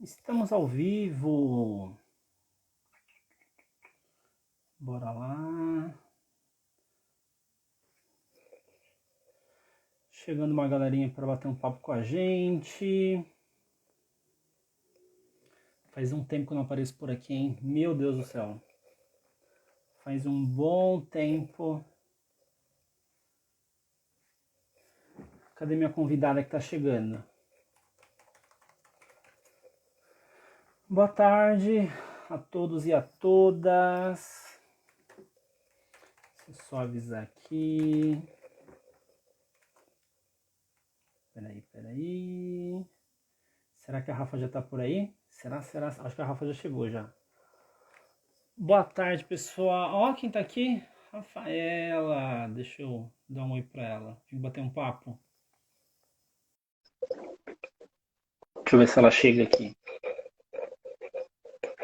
Estamos ao vivo. Bora lá. Chegando uma galerinha para bater um papo com a gente. Faz um tempo que eu não apareço por aqui, hein? Meu Deus do céu. Faz um bom tempo. Cadê minha convidada que tá chegando? Boa tarde a todos e a todas. Deixa eu só avisar aqui. Peraí. Será que a Rafa já tá por aí? Será? Acho que a Rafa já chegou já. Boa tarde, pessoal. Ó, quem tá aqui? Rafaela. Deixa eu dar um oi pra ela. Tem que bater um papo. Deixa eu ver se ela chega aqui.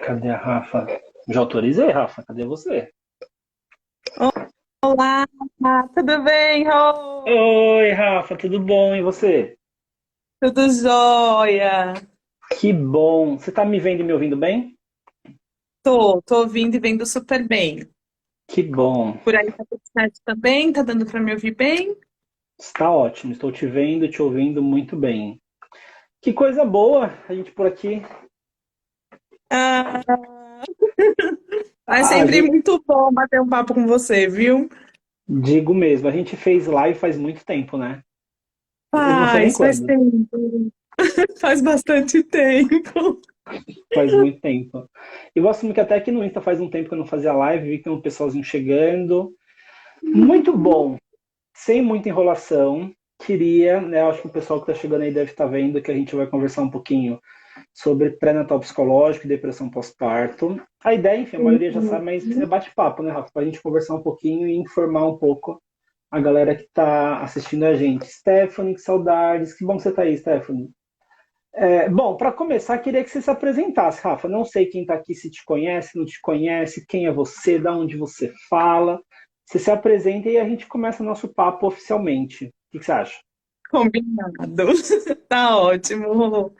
Cadê a Rafa? Já autorizei, Rafa. Cadê você? Olá, tudo bem, Rô? Oi, Rafa. Tudo bom? E você? Tudo jóia? Que bom. Você tá me vendo e me ouvindo bem? Tô ouvindo e vendo super bem. Que bom. Por aí tá tudo certo também? Tá dando pra me ouvir bem? Está ótimo. Estou te vendo e te ouvindo muito bem. Que coisa boa a gente por aqui. Ah, é A sempre gente, muito bom bater um papo com você, viu? digo mesmo, a gente fez live faz muito tempo, né? Eu não sei nem Faz quando. tempo. Faz bastante tempo. Faz muito tempo. Eu assumo que até aqui no Insta faz um tempo que eu não fazia live, vi que tem um pessoalzinho chegando. Muito bom. Sem muita enrolação. Queria, né? Acho que o pessoal que está chegando aí deve estar vendo que a gente vai conversar um pouquinho sobre pré-natal psicológico e depressão pós-parto. A ideia, enfim, a maioria já sabe, mas é bate-papo, né, Rafa? Para a gente conversar um pouquinho e informar um pouco a galera que está assistindo a gente. Stephanie, que saudades. Que bom que você está aí, Stephanie. Bom, para começar, queria que você se apresentasse, Rafa. Não sei quem está aqui, se te conhece, não te conhece, quem é você, da onde você fala. Você se apresenta e a gente começa o nosso papo oficialmente. O que você acha? Combinado. Tá ótimo.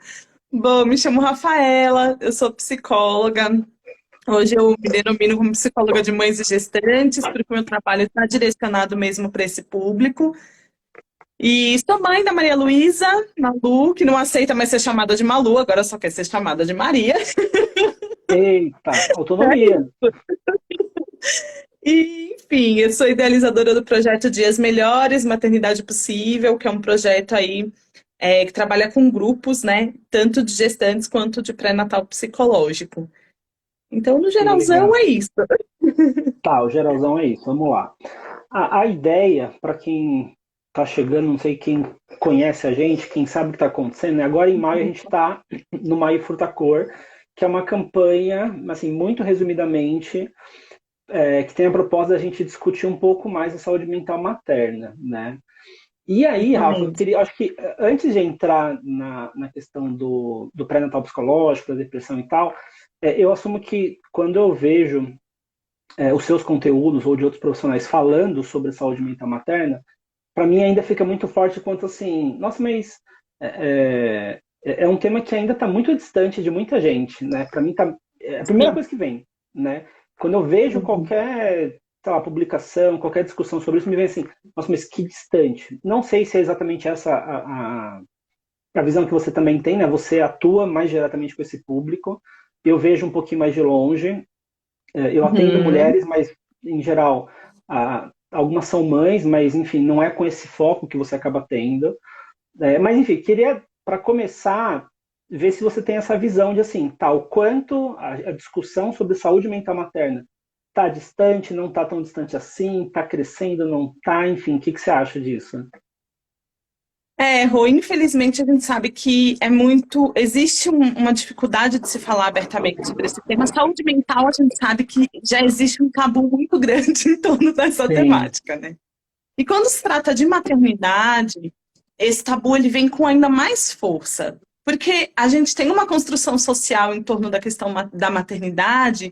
Bom, me chamo Rafaela, eu sou psicóloga. Hoje eu me denomino como psicóloga de mães e gestantes, porque o meu trabalho está direcionado mesmo para esse público. E sou mãe da Maria Luísa, Malu, que não aceita mais ser chamada de Malu, agora só quer ser chamada de Maria. Eita, autonomia. E, enfim, eu sou idealizadora do projeto Dias Melhores, Maternidade Possível, que é um projeto aí que trabalha com grupos, né? Tanto de gestantes quanto de pré-natal psicológico. Então, no Que geralzão, legal. é isso. Tá, o geralzão é isso. Vamos lá. A ideia, para quem está chegando, não sei quem conhece a gente, quem sabe o que está acontecendo, né? Agora em maio a gente está no Maio Furtacor, que é uma campanha, assim, muito resumidamente, que tem a proposta da gente discutir um pouco mais a saúde mental materna, né? E aí, Rafa, eu Exatamente. queria, acho que antes de entrar na questão do pré-natal psicológico, da depressão e tal, eu assumo que quando eu vejo os seus conteúdos ou de outros profissionais falando sobre saúde mental materna, para mim ainda fica muito forte quanto assim, nossa, mas é um tema que ainda está muito distante de muita gente, né? Para mim tá, é a primeira Sim. coisa que vem, né? Quando eu vejo Uhum. qualquer, sei lá, publicação, qualquer discussão sobre isso, me vem assim, nossa, mas que distante. Não sei se é exatamente essa a visão que você também tem, né? Você atua mais diretamente com esse público. Eu vejo um pouquinho mais de longe. Eu atendo Uhum. mulheres, mas em geral, algumas são mães, mas enfim, não é com esse foco que você acaba tendo. Mas enfim, queria, para começar, ver se você tem essa visão de assim, tá, o quanto a discussão sobre saúde mental materna está distante, não está tão distante assim, está crescendo, não está, enfim, o que, que você acha disso? Rô, infelizmente a gente sabe que existe uma dificuldade de se falar abertamente sobre esse tema. Saúde mental, a gente sabe que já existe um tabu muito grande em torno dessa Sim, temática, né? E quando se trata de maternidade, esse tabu ele vem com ainda mais força, porque a gente tem uma construção social em torno da questão da maternidade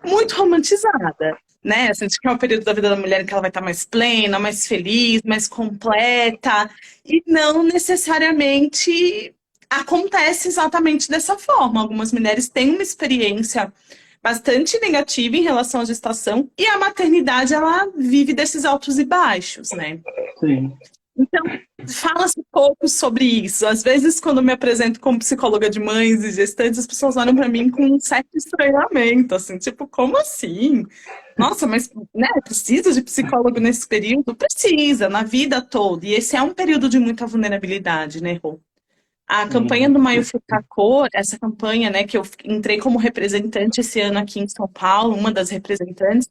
muito romantizada, né? A gente quer um período da vida da mulher em que ela vai estar mais plena, mais feliz, mais completa, e não necessariamente acontece exatamente dessa forma. Algumas mulheres têm uma experiência bastante negativa em relação à gestação e a maternidade, ela vive desses altos e baixos, né? Sim. Então, fala-se pouco sobre isso. Às vezes, quando eu me apresento como psicóloga de mães e gestantes, as pessoas olham para mim com um certo estranhamento, assim, tipo, como assim? Nossa, mas, né, precisa de psicólogo nesse período? Precisa, na vida toda. E esse é um período de muita vulnerabilidade, né, Rô? A campanha Sim. do Maio Ficar Cor, essa campanha, né, que eu entrei como representante esse ano aqui em São Paulo, uma das representantes,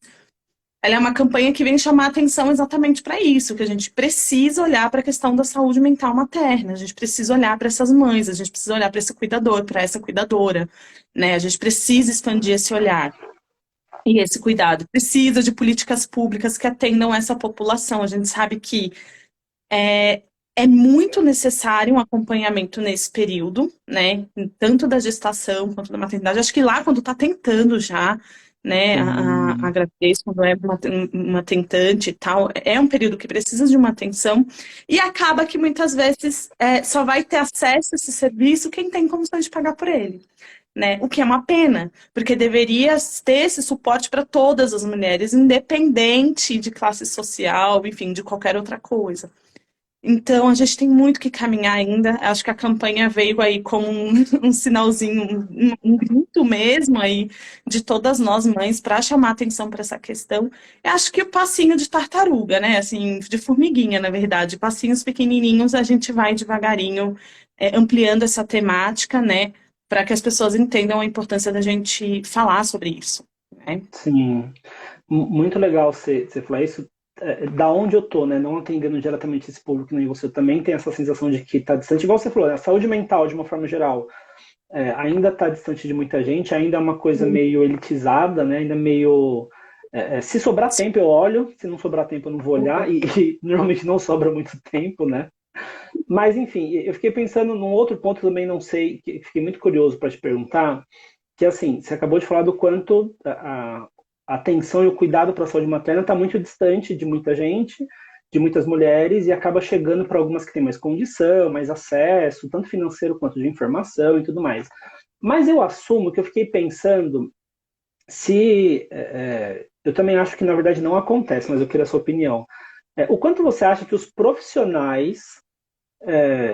ela é uma campanha que vem chamar atenção exatamente para isso, que a gente precisa olhar para a questão da saúde mental materna, a gente precisa olhar para essas mães, a gente precisa olhar para esse cuidador, para essa cuidadora, né? A gente precisa expandir esse olhar e esse cuidado. Precisa de políticas públicas que atendam essa população. A gente sabe que é muito necessário um acompanhamento nesse período, né? Tanto da gestação quanto da maternidade. Acho que lá, quando está tentando já, né, a gravidez, quando é uma tentante e tal, é um período que precisa de uma atenção e acaba que muitas vezes só vai ter acesso a esse serviço quem tem condições de pagar por ele. Né? O que é uma pena, porque deveria ter esse suporte para todas as mulheres, independente de classe social, enfim, de qualquer outra coisa. Então, a gente tem muito que caminhar ainda. Acho que a campanha veio aí como um sinalzinho, um grito mesmo aí de todas nós mães para chamar atenção para essa questão. Eu acho que o passinho de tartaruga, né? Assim, de formiguinha, na verdade. Passinhos pequenininhos, a gente vai devagarinho ampliando essa temática, né? Para que as pessoas entendam a importância da gente falar sobre isso, né? Sim. Muito legal você falar isso. Da onde eu tô, né? Não atendendo diretamente esse público, nem você também tem essa sensação de que está distante. Igual você falou, né? A saúde mental, de uma forma geral, ainda está distante de muita gente, ainda é uma coisa meio elitizada, né? Ainda meio. Se sobrar tempo, eu olho, se não sobrar tempo, eu não vou olhar, e normalmente não sobra muito tempo, né? Mas, enfim, eu fiquei pensando num outro ponto também, não sei, que fiquei muito curioso para te perguntar, que assim, você acabou de falar do quanto a atenção e o cuidado para a saúde materna está muito distante de muita gente, de muitas mulheres, e acaba chegando para algumas que têm mais condição, mais acesso, tanto financeiro quanto de informação e tudo mais. Mas eu assumo que eu fiquei pensando se. Eu também acho que na verdade não acontece, mas eu queria a sua opinião. O quanto você acha que os profissionais.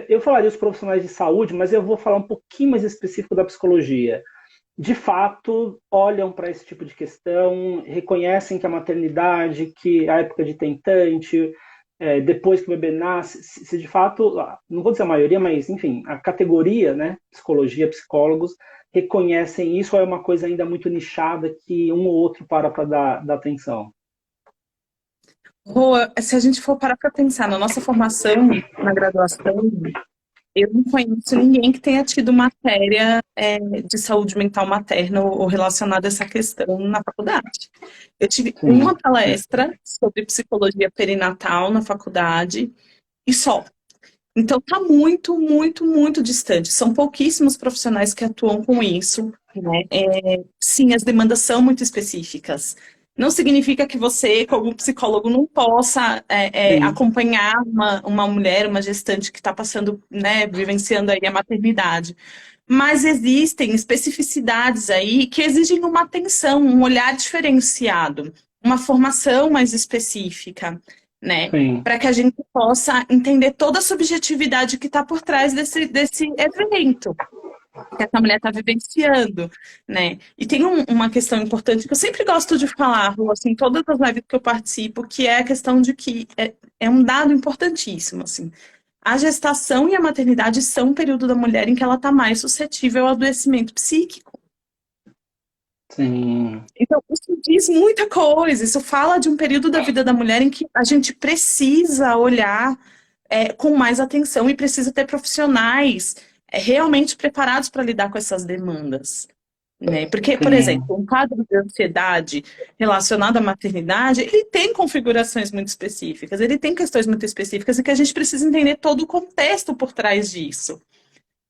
Eu falaria os profissionais de saúde, mas eu vou falar um pouquinho mais específico da psicologia, de fato olham para esse tipo de questão, reconhecem que a maternidade, que a época de tentante, depois que o bebê nasce, se de fato, não vou dizer a maioria, mas enfim, a categoria, né, psicologia, psicólogos, reconhecem isso ou é uma coisa ainda muito nichada que um ou outro para dar atenção? Rô, se a gente for parar para pensar na nossa formação na graduação, eu não conheço ninguém que tenha tido matéria de saúde mental materna ou relacionada a essa questão na faculdade. Eu tive Sim, uma palestra sobre psicologia perinatal na faculdade e só. Então tá muito, muito, muito distante. São pouquíssimos profissionais que atuam com isso, né? Sim, as demandas são muito específicas. Não significa que você, como psicólogo, não possa sim, acompanhar uma mulher, uma gestante que está passando, né, vivenciando aí a maternidade. Mas existem especificidades aí que exigem uma atenção, um olhar diferenciado, uma formação mais específica, né? sim, Para que a gente possa entender toda a subjetividade que está por trás desse evento que essa mulher está vivenciando, né? E tem uma questão importante que eu sempre gosto de falar, Lu, assim, todas as lives que eu participo, que é a questão de que é um dado importantíssimo, assim. A gestação e a maternidade são um período da mulher em que ela está mais suscetível ao adoecimento psíquico. sim, Então, isso diz muita coisa, isso fala de um período da vida da mulher em que a gente precisa olhar com mais atenção e precisa ter profissionais realmente preparados para lidar com essas demandas. Né? Porque, por sim. exemplo, um quadro de ansiedade relacionado à maternidade, ele tem configurações muito específicas, ele tem questões muito específicas e que a gente precisa entender todo o contexto por trás disso.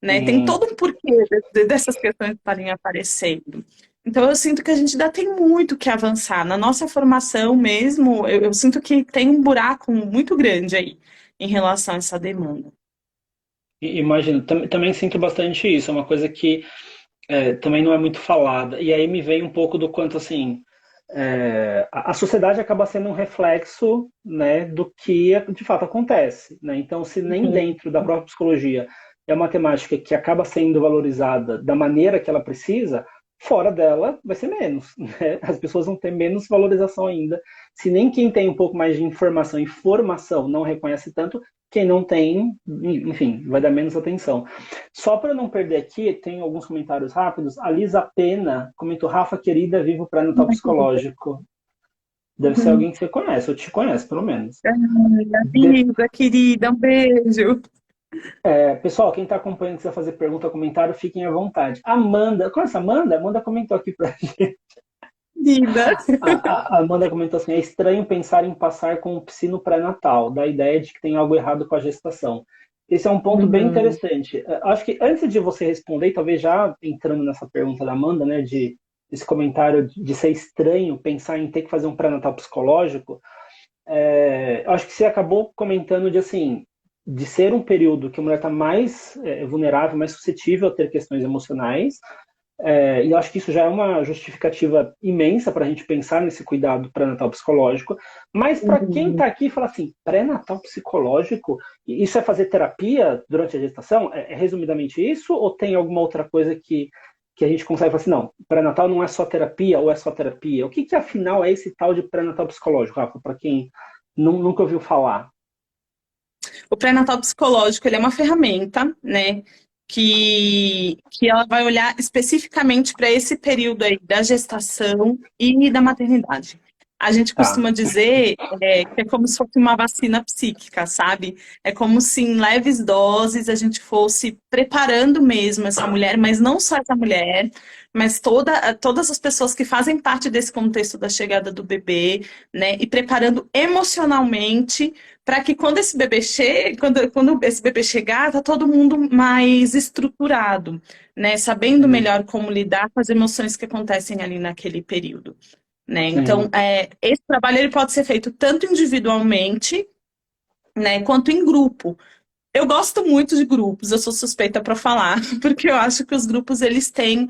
Né? Tem Sim. todo um porquê dessas questões estarem aparecendo. Então, eu sinto que a gente ainda tem muito que avançar. Na nossa formação mesmo, eu sinto que tem um buraco muito grande aí em relação a essa demanda. Imagino, também sinto bastante isso, é uma coisa que também não é muito falada. E aí me vem um pouco do quanto, assim, a sociedade acaba sendo um reflexo, né, do que de fato acontece, né? Então, se nem Uhum. dentro da própria psicologia é uma temática que acaba sendo valorizada da maneira que ela precisa, fora dela vai ser menos, né? As pessoas vão ter menos valorização ainda. Se nem quem tem um pouco mais de informação e formação não reconhece tanto, quem não tem, enfim, vai dar menos atenção. Só para não perder aqui, tem alguns comentários rápidos. A Lisa Pena comentou: Rafa, querida, vivo pré-natal psicológico. Deve ser alguém que você conhece, ou te conhece, pelo menos. De- Amiga, querida, um beijo. Pessoal, quem está acompanhando, quiser fazer pergunta, comentário, fiquem à vontade. Amanda, conhece a Amanda? Amanda comentou aqui pra gente. Querida. A Amanda comentou assim: é estranho pensar em passar com o psi no pré-natal, da ideia de que tem algo errado com a gestação. Esse é um ponto bem Uhum. interessante. Acho que antes de você responder, e talvez já entrando nessa pergunta da Amanda, né, esse comentário de ser estranho pensar em ter que fazer um pré-natal psicológico, acho que você acabou comentando de assim, de ser um período que a mulher está mais vulnerável, mais suscetível a ter questões emocionais, e eu acho que isso já é uma justificativa imensa para a gente pensar nesse cuidado pré-natal psicológico. Mas para quem Uhum. está aqui e fala assim, pré-natal psicológico, isso é fazer terapia durante a gestação? É resumidamente isso? Ou tem alguma outra coisa que a gente consegue falar assim, não, pré-natal não é só terapia ou é só terapia? O que afinal é esse tal de pré-natal psicológico, Rafa, para quem nunca ouviu falar? O pré-natal psicológico, ele é uma ferramenta, né, que ela vai olhar especificamente para esse período aí da gestação e da maternidade. A gente Tá. costuma dizer que é como se fosse uma vacina psíquica, sabe? É como se em leves doses a gente fosse preparando mesmo essa mulher, mas não só essa mulher, mas todas as pessoas que fazem parte desse contexto da chegada do bebê, né? E preparando emocionalmente para que quando esse bebê chega, quando esse bebê chegar, tá todo mundo mais estruturado, né? Sabendo Sim, melhor como lidar com as emoções que acontecem ali naquele período, né? Então, sim. esse trabalho ele pode ser feito tanto individualmente, né, quanto em grupo. Eu gosto muito de grupos, eu sou suspeita para falar, porque eu acho que os grupos eles têm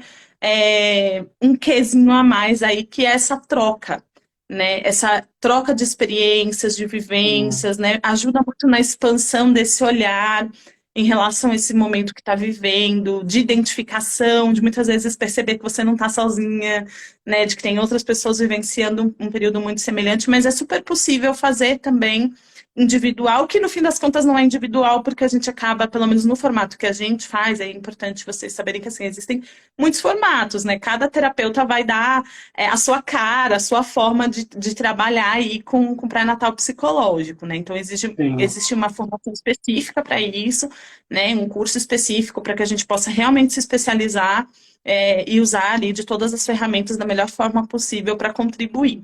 um quesinho a mais aí, que é essa troca, né? Essa troca de experiências, de Sim. vivências, né? Ajuda muito na expansão desse olhar em relação a esse momento que está vivendo, de identificação, de muitas vezes perceber que você não está sozinha, né? De que tem outras pessoas vivenciando um período muito semelhante, mas é super possível fazer também individual, que no fim das contas não é individual, porque a gente acaba, pelo menos no formato que a gente faz, é importante vocês saberem que assim, existem muitos formatos, né? Cada terapeuta vai dar a sua cara, a sua forma de trabalhar aí com pré-natal psicológico, né? Então Sim. existe uma formação específica para isso, né? Um curso específico para que a gente possa realmente se especializar e usar ali de todas as ferramentas da melhor forma possível para contribuir.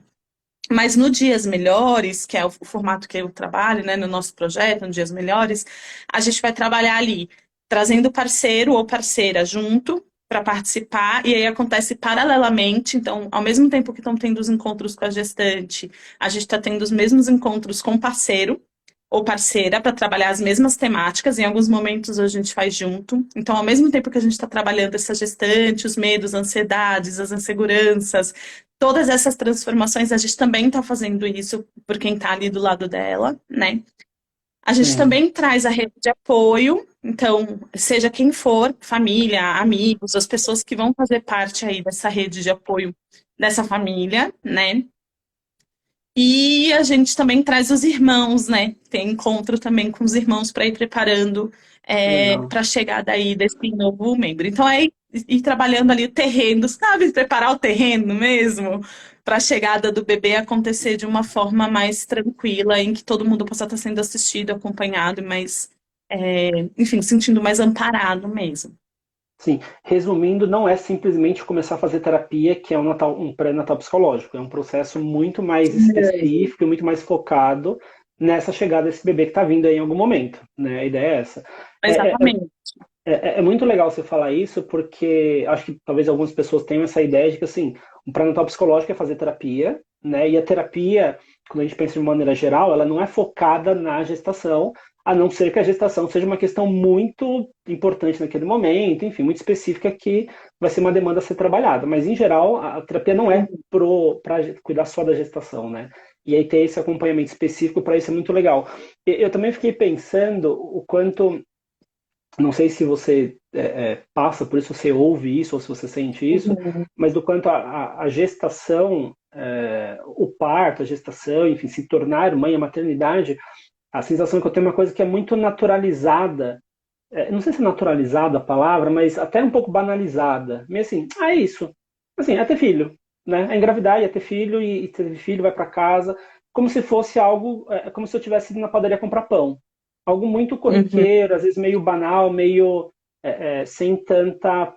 Mas no Dias Melhores, que é o formato que eu trabalho, né, no nosso projeto, no Dias Melhores, a gente vai trabalhar ali trazendo parceiro ou parceira junto para participar, e aí acontece paralelamente, então, ao mesmo tempo que estão tendo os encontros com a gestante, a gente está tendo os mesmos encontros com o parceiro ou parceira para trabalhar as mesmas temáticas, em alguns momentos a gente faz junto. Então, ao mesmo tempo que a gente está trabalhando essa gestante, os medos, ansiedades, as inseguranças, todas essas transformações, a gente também está fazendo isso por quem está ali do lado dela, né? A gente Sim. também traz a rede de apoio, então, seja quem for, família, amigos, as pessoas que vão fazer parte aí dessa rede de apoio dessa família, né? E a gente também traz os irmãos, né? Tem encontro também com os irmãos para ir preparando Legal. para a chegada aí desse novo membro. Então, é ir trabalhando ali o terreno, sabe? Preparar o terreno mesmo para a chegada do bebê acontecer de uma forma mais tranquila, em que todo mundo possa estar sendo assistido, acompanhado, mas, enfim, sentindo mais amparado mesmo. Sim, resumindo, não é simplesmente começar a fazer terapia, que é um pré-natal psicológico. É um processo muito mais específico e muito mais focado nessa chegada desse bebê que está vindo aí em algum momento, né? A ideia é essa. É, é, Exatamente. é muito legal você falar isso, porque acho que talvez algumas pessoas tenham essa ideia de que, assim, um pré-natal psicológico é fazer terapia, né? E a terapia, quando a gente pensa de maneira geral, ela não é focada na gestação, a não ser que a gestação seja uma questão muito importante naquele momento, enfim, muito específica que vai ser uma demanda a ser trabalhada. Mas, em geral, a terapia não é para cuidar só da gestação, né? E aí ter esse acompanhamento específico para isso é muito legal. Eu também fiquei pensando o quanto, não sei se você passa por isso, você ouve isso ou se você sente isso, Uhum. mas do quanto a gestação, o parto, a gestação, enfim, se tornar mãe, a maternidade, a sensação que eu tenho é uma coisa que é muito naturalizada. Não sei se é naturalizada a palavra, mas até um pouco banalizada. Meio assim, é isso. Assim, é ter filho, né? É engravidar e é ter filho, e ter filho vai para casa, como se fosse algo, como se eu tivesse ido na padaria comprar pão. Algo muito Uhum. corriqueiro, às vezes meio banal, meio sem tanta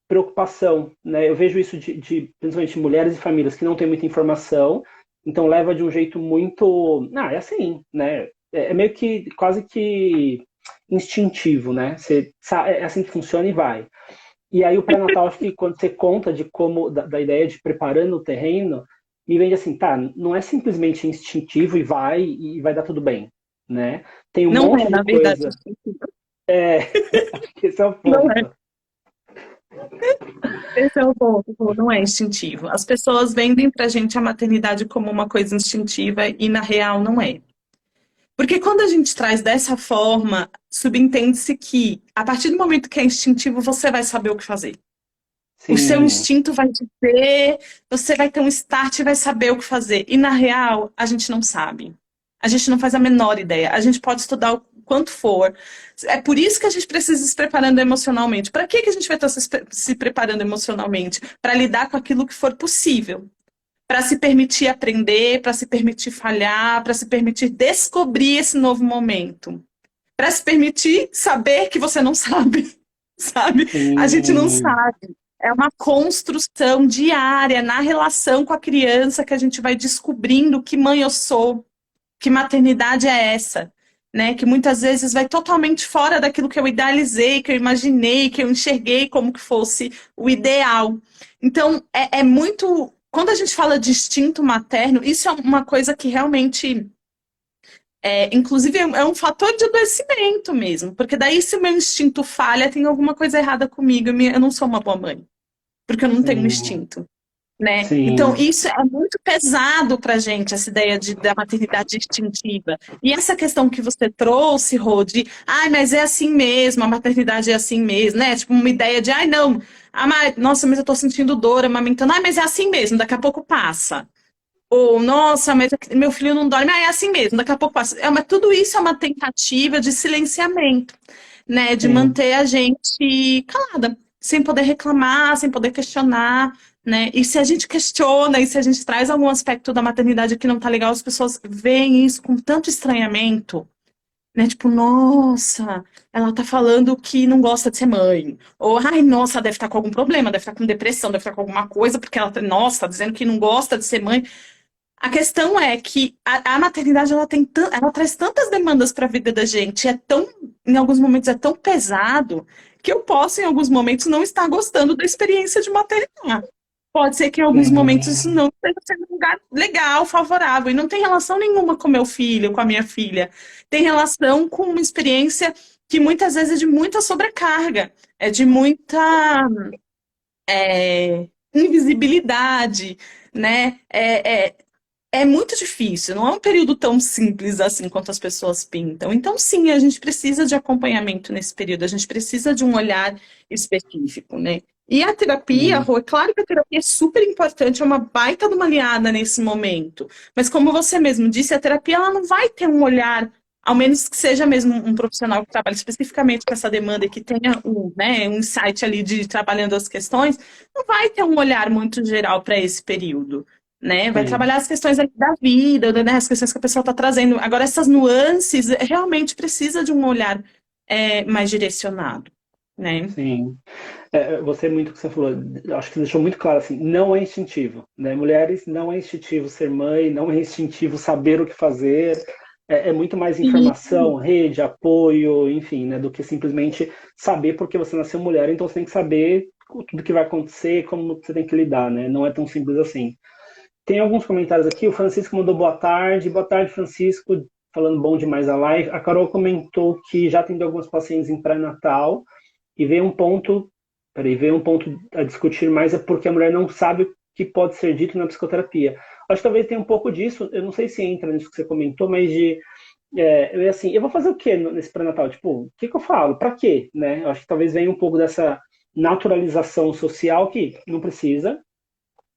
preocupação, né? Eu vejo isso de principalmente mulheres e famílias que não têm muita informação, então leva de um jeito muito, é assim, né? É meio que quase que instintivo, né? Você sabe, é assim que funciona e vai. E aí o pré-natal, acho que quando você conta de como da ideia de preparando o terreno, me vem assim, tá, não é simplesmente instintivo e vai dar tudo bem, né? Tem um Não é, monte de na verdade. coisa. É, acho que esse é o Não é. ponto. Esse é o ponto, não é instintivo. As pessoas vendem pra gente a maternidade como uma coisa instintiva e na real não é. Porque quando a gente traz dessa forma, subentende-se que a partir do momento que é instintivo, você vai saber o que fazer. O seu Sim, instinto vai dizer, você vai ter um start e vai saber o que fazer. E na real, a gente não sabe. A gente não faz a menor ideia. A gente pode estudar o quanto for. É por isso que a gente precisa se preparando emocionalmente. Para que a gente vai estar se preparando emocionalmente? Para lidar com aquilo que for possível. Para se permitir aprender, para se permitir falhar, para se permitir descobrir esse novo momento. Para se permitir saber que você não sabe. Sabe? A gente não sim, sabe. É uma construção diária na relação com a criança que a gente vai descobrindo que mãe eu sou, que maternidade é essa, né? Que muitas vezes vai totalmente fora daquilo que eu idealizei, que eu imaginei, que eu enxerguei como que fosse o ideal. Então, é muito. Quando a gente fala de instinto materno, isso é uma coisa que realmente inclusive, é um fator de adoecimento mesmo, porque daí se o meu instinto falha, tem alguma coisa errada comigo, eu não sou uma boa mãe, porque eu não tenho um sim, instinto, né? Então, sim, isso é muito pesado pra gente, essa ideia da maternidade instintiva. E essa questão que você trouxe, Rô, de, ai, mas é assim mesmo, a maternidade é assim mesmo, né? Tipo, uma ideia de, ai, não, nossa, mas eu tô sentindo dor amamentando, ai, mas é assim mesmo, daqui a pouco passa. Ou, nossa, mas meu filho não dorme. Ah, é assim mesmo, daqui a pouco passa. Tudo isso é uma tentativa de silenciamento, né? De sim. manter a gente calada, sem poder reclamar, sem poder questionar, né? E se a gente questiona, e se a gente traz algum aspecto da maternidade que não tá legal, as pessoas veem isso com tanto estranhamento, né? Tipo, nossa, ela tá falando que não gosta de ser mãe. Ou, ai, nossa, deve estar com algum problema, deve estar com depressão, deve estar com alguma coisa, porque ela, nossa, tá dizendo que não gosta de ser mãe. A questão é que a maternidade ela traz tantas demandas para a vida da gente, em alguns momentos é tão pesado que eu posso, em alguns momentos, não estar gostando da experiência de maternar. Pode ser que em alguns momentos isso Sim, não esteja sendo um lugar legal, favorável, e não tem relação nenhuma com meu filho, com a minha filha. Tem relação com uma experiência que muitas vezes é de muita sobrecarga, é de muita invisibilidade, né? É muito difícil, não é um período tão simples assim quanto as pessoas pintam. Então, sim, a gente precisa de acompanhamento nesse período, a gente precisa de um olhar específico, né? E a terapia, sim, Rô, é claro que a terapia é super importante, é uma baita de uma aliada nesse momento. Mas como você mesmo disse, a terapia ela não vai ter um olhar, ao menos que seja mesmo um profissional que trabalhe especificamente com essa demanda e que tenha um insight ali de trabalhando as questões, não vai ter um olhar muito geral para esse período, né? Vai sim. trabalhar as questões ali da vida, né? As questões que a pessoa está trazendo. Agora, essas nuances realmente precisa de um olhar mais direcionado, né? Sim. Gostei muito do que você falou. Acho que você deixou muito claro assim, não é instintivo, né? Mulheres, não é instintivo ser mãe, não é instintivo saber o que fazer. É muito mais E informação, rede, apoio, enfim, né? Do que simplesmente saber porque você nasceu mulher, então você tem que saber tudo que vai acontecer, como você tem que lidar, né? Não é tão simples assim. Tem alguns comentários aqui. O Francisco mandou boa tarde. Boa tarde, Francisco. falando bom demais a live, a Carol comentou que já atendeu algumas pacientes em pré-natal e veio um ponto a discutir mais, é porque a mulher não sabe o que pode ser dito na psicoterapia. Acho que talvez tenha um pouco disso, eu não sei se entra nisso que você comentou, mas eu vou fazer o quê nesse pré-natal? Tipo, o que eu falo? Pra quê? Né? Eu acho que talvez venha um pouco dessa naturalização social que não precisa,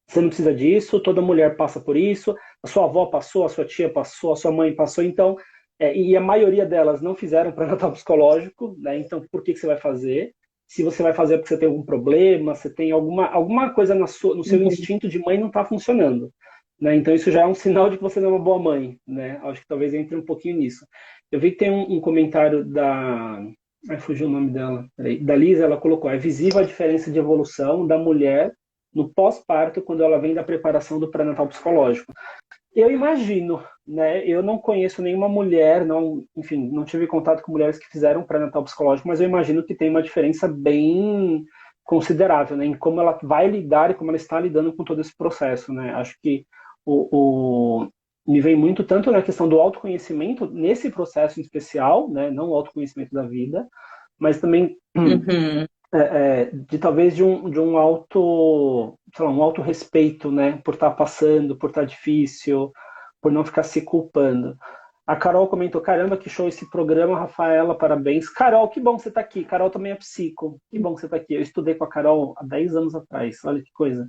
você não precisa disso, toda mulher passa por isso, a sua avó passou, a sua tia passou, a sua mãe passou, então, e a maioria delas não fizeram pré-natal psicológico, né? Então por que você vai fazer? Se você vai fazer porque você tem algum problema, você tem alguma coisa no seu Uhum. instinto de mãe não está funcionando. Né? Então isso já é um sinal de que você não é uma boa mãe. Né? Acho que talvez entre um pouquinho nisso. Eu vi que tem um comentário da. Ai, fugiu o nome dela. Peraí. Da Lisa, ela colocou: é visível a diferença de evolução da mulher no pós-parto quando ela vem da preparação do pré-natal psicológico. Eu imagino, né? Eu não conheço nenhuma mulher, não, enfim, não tive contato com mulheres que fizeram pré-natal psicológico, mas eu imagino que tem uma diferença bem considerável, né? Em como ela vai lidar e como ela está lidando com todo esse processo, né? Acho que me vem muito tanto na questão do autoconhecimento nesse processo em especial, né? Não o autoconhecimento da vida, mas também Uhum. de talvez de um auto, sei lá, um auto respeito, né, por estar passando, por estar difícil, por não ficar se culpando. A Carol comentou: caramba, que show esse programa, Rafaela, parabéns. Carol, que bom que você está aqui. Carol também é psico. Que bom que você está aqui. Eu estudei com a Carol há 10 anos atrás. Olha que coisa.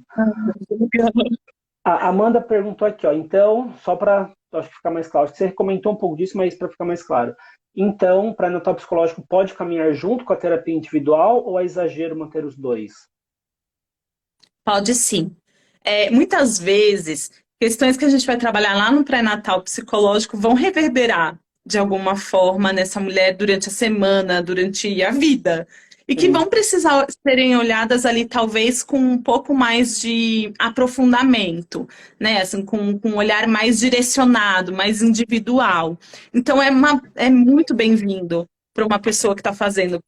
A Amanda perguntou aqui, ó. Então, só para ficar mais claro, acho que você comentou um pouco disso, mas para ficar mais claro. Então, para pré-natal psicológico pode caminhar junto com a terapia individual ou é exagero manter os dois? Pode sim. Muitas vezes, questões que a gente vai trabalhar lá no pré-natal psicológico vão reverberar de alguma forma nessa mulher durante a semana, durante a vida. E que Sim, vão precisar serem olhadas ali, talvez, com um pouco mais de aprofundamento, né? Assim, com um olhar mais direcionado, mais individual. Então, é muito bem-vindo para uma pessoa que está fazendo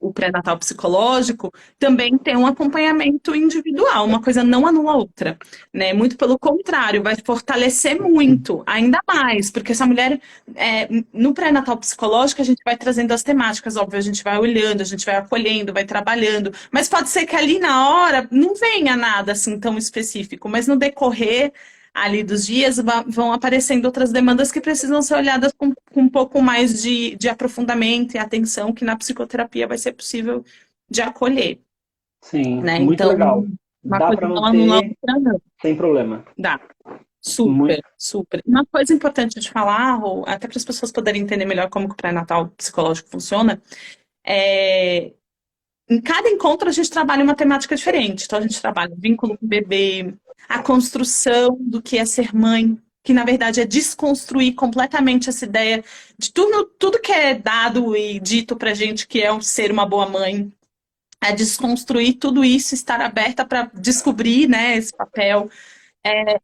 o pré-natal psicológico também ter um acompanhamento individual, uma coisa não anula a outra, né? Muito pelo contrário, vai fortalecer muito, ainda mais, porque essa mulher, no pré-natal psicológico, a gente vai trazendo as temáticas, óbvio, a gente vai olhando, a gente vai acolhendo, vai trabalhando, mas pode ser que ali na hora não venha nada assim tão específico, mas no decorrer ali dos dias vão aparecendo outras demandas que precisam ser olhadas com um pouco mais de aprofundamento e atenção, que na psicoterapia vai ser possível de acolher, sim, né? muito Então, legal. uma Dá coisa para não anula a manter outra, não. sem problema. Dá. Muito, Super, super. Uma coisa importante de falar, Rô, até para as pessoas poderem entender melhor como que o pré-natal psicológico funciona, é, em cada encontro a gente trabalha uma temática diferente. Então, a gente trabalha o vínculo com o bebê, a construção do que é ser mãe, que na verdade é desconstruir completamente essa ideia de tudo que é dado e dito pra gente que é ser uma boa mãe. É desconstruir tudo isso, estar aberta para descobrir, né, esse papel.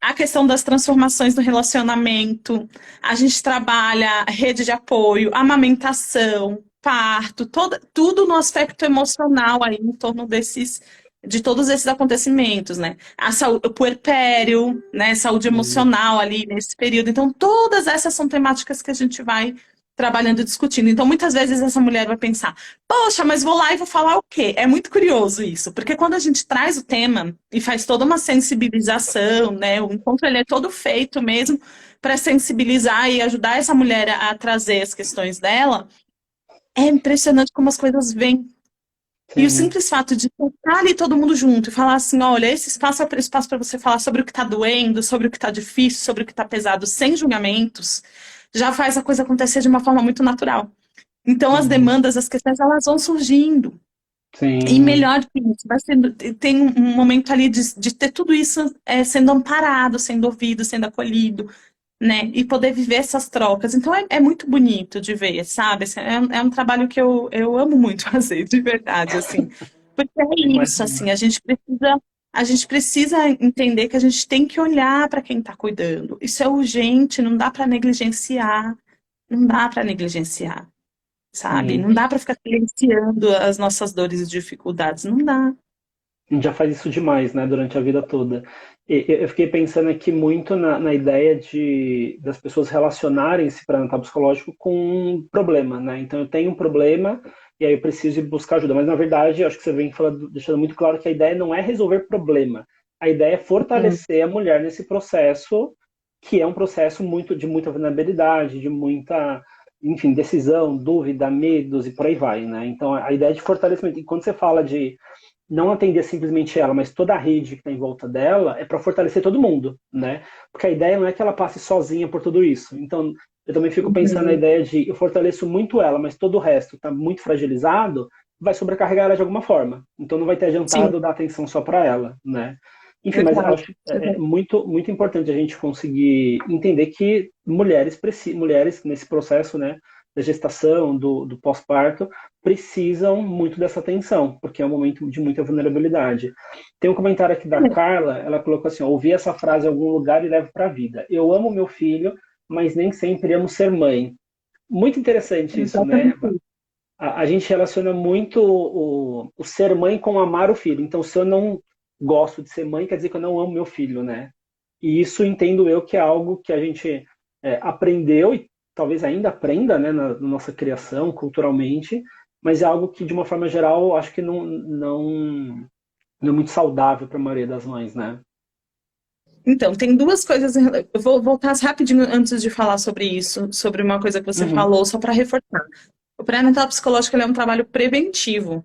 A questão das transformações no relacionamento, a gente trabalha rede de apoio, amamentação, parto, tudo no aspecto emocional aí em torno de todos esses acontecimentos, né? O puerpério, né? Saúde sim, emocional ali nesse período. Então, todas essas são temáticas que a gente vai trabalhando e discutindo. Então, muitas vezes essa mulher vai pensar: poxa, mas vou lá e vou falar o quê? É muito curioso isso, porque quando a gente traz o tema e faz toda uma sensibilização, né? O encontro ele é todo feito mesmo para sensibilizar e ajudar essa mulher a trazer as questões dela. É impressionante como as coisas vêm. E o sim, simples fato de estar ali todo mundo junto e falar assim: olha, esse espaço é o espaço para você falar sobre o que está doendo, sobre o que está difícil, sobre o que está pesado, sem julgamentos, já faz a coisa acontecer de uma forma muito natural. Então, as sim, demandas, as questões, elas vão surgindo. E sim, melhor que isso, tem um momento ali de ter tudo isso sendo amparado, sendo ouvido, sendo acolhido, né? E poder viver essas trocas. Então é muito bonito de ver, sabe? Assim, é um trabalho que eu amo muito fazer, de verdade, assim. Porque é isso, imagina. assim, a gente precisa entender que a gente tem que olhar para quem está cuidando. Isso é urgente, não dá para negligenciar, não dá para negligenciar, sabe? Sim. Não dá para ficar silenciando as nossas dores e dificuldades, não dá. A gente já faz isso demais, né, durante a vida toda. Eu fiquei pensando aqui muito na ideia das pessoas relacionarem esse pré-natal psicológico com um problema, né? Então eu tenho um problema e aí eu preciso ir buscar ajuda. Mas na verdade, acho que você vem falando, deixando muito claro que a ideia não é resolver problema. A ideia é Hum, fortalecer a mulher nesse processo, que é um processo de muita vulnerabilidade, de muita, enfim, decisão, dúvida, medos e por aí vai, né? Então a ideia é de fortalecimento. E quando você fala de não atender simplesmente ela, mas toda a rede que está em volta dela, é para fortalecer todo mundo, né? Porque a ideia não é que ela passe sozinha por tudo isso. Então, eu também fico pensando na uhum. ideia de eu fortaleço muito ela, mas todo o resto está muito fragilizado, vai sobrecarregar ela de alguma forma. Então, não vai ter Sim, adiantado dar atenção só para ela, né? Enfim, mas eu exato. acho muito, muito importante a gente conseguir entender que mulheres nesse processo, né, da gestação, do pós-parto, precisam muito dessa atenção, porque é um momento de muita vulnerabilidade. Tem um comentário aqui da Carla, ela colocou assim: ouvi essa frase em algum lugar e levo para a vida. Eu amo meu filho, mas nem sempre amo ser mãe. Muito interessante isso, né? Exatamente. A gente relaciona muito o ser mãe com amar o filho. Então, se eu não gosto de ser mãe, quer dizer que eu não amo meu filho, né? E isso entendo eu que é algo que a gente aprendeu e talvez ainda aprenda, né, na nossa criação, culturalmente, mas é algo que, de uma forma geral, acho que não é muito saudável para a maioria das mães, né? Então, tem duas coisas. Eu vou voltar rapidinho antes de falar sobre isso, sobre uma coisa que você Uhum. falou, só para reforçar. O pré-natal psicológico ele é um trabalho preventivo.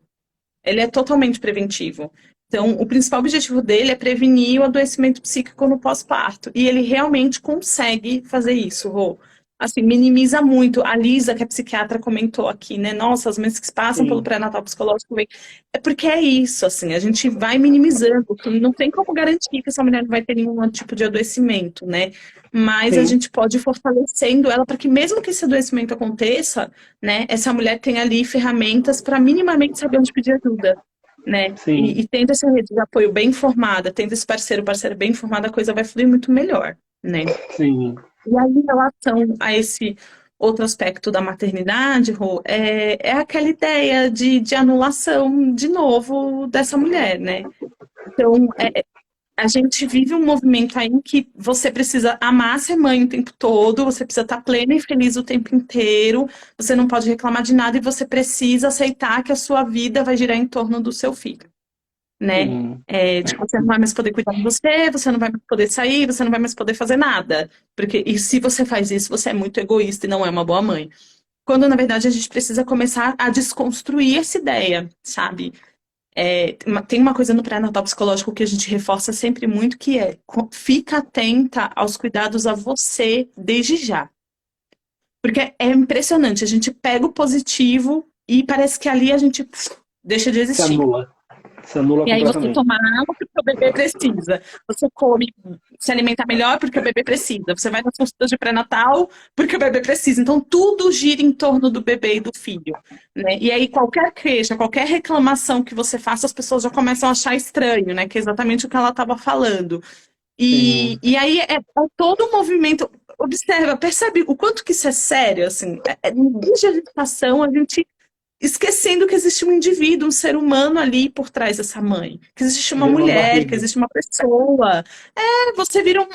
Ele é totalmente preventivo. Então, o principal objetivo dele é prevenir o adoecimento psíquico no pós-parto. E ele realmente consegue fazer isso, Rô. Assim, minimiza muito. A Lisa, que é psiquiatra, comentou aqui, né? Nossa, as mães que passam pelo Sim, pré-natal psicológico, é porque é isso, assim, a gente vai minimizando. Não tem como garantir que essa mulher não vai ter nenhum tipo de adoecimento, né? Mas a sim, gente pode ir fortalecendo ela para que, mesmo que esse adoecimento aconteça, né, essa mulher tenha ali ferramentas para minimamente saber onde pedir ajuda, né? sim, E tendo essa rede de apoio bem formada, tendo esse parceiro bem formado, a coisa vai fluir muito melhor, né? sim, E aí, em relação a esse outro aspecto da maternidade, Rô, é aquela ideia de anulação, de novo, dessa mulher, né? Então, a gente vive um movimento aí em que você precisa amar ser mãe o tempo todo, você precisa estar plena e feliz o tempo inteiro, você não pode reclamar de nada e você precisa aceitar que a sua vida vai girar em torno do seu filho, né? sim, De que você não vai mais poder cuidar de você, você não vai mais poder sair, você não vai mais poder fazer nada. E se você faz isso, você é muito egoísta e não é uma boa mãe. Quando, na verdade, a gente precisa começar a desconstruir essa ideia, sabe? Tem uma coisa no pré-natal psicológico que a gente reforça sempre muito, que é fica atenta aos cuidados a você desde já. Porque é impressionante, a gente pega o positivo e parece que ali a gente deixa de se existir. anula, se anula E aí você completamente. toma água porque o bebê precisa. Você come, se alimenta melhor porque o bebê precisa. Você vai nas consultas de pré-natal porque o bebê precisa. Então tudo gira em torno do bebê e do filho, né? E aí qualquer queixa, qualquer reclamação que você faça, as pessoas já começam a achar estranho, né? Que é exatamente o que ela estava falando. Sim, E aí é todo um movimento. Observa, percebe o quanto que isso é sério, assim. Desde a gestação, a gente esquecendo que existe um indivíduo, um ser humano ali por trás dessa mãe, que existe uma vira uma mulher, que barriga. existe uma pessoa. Você vira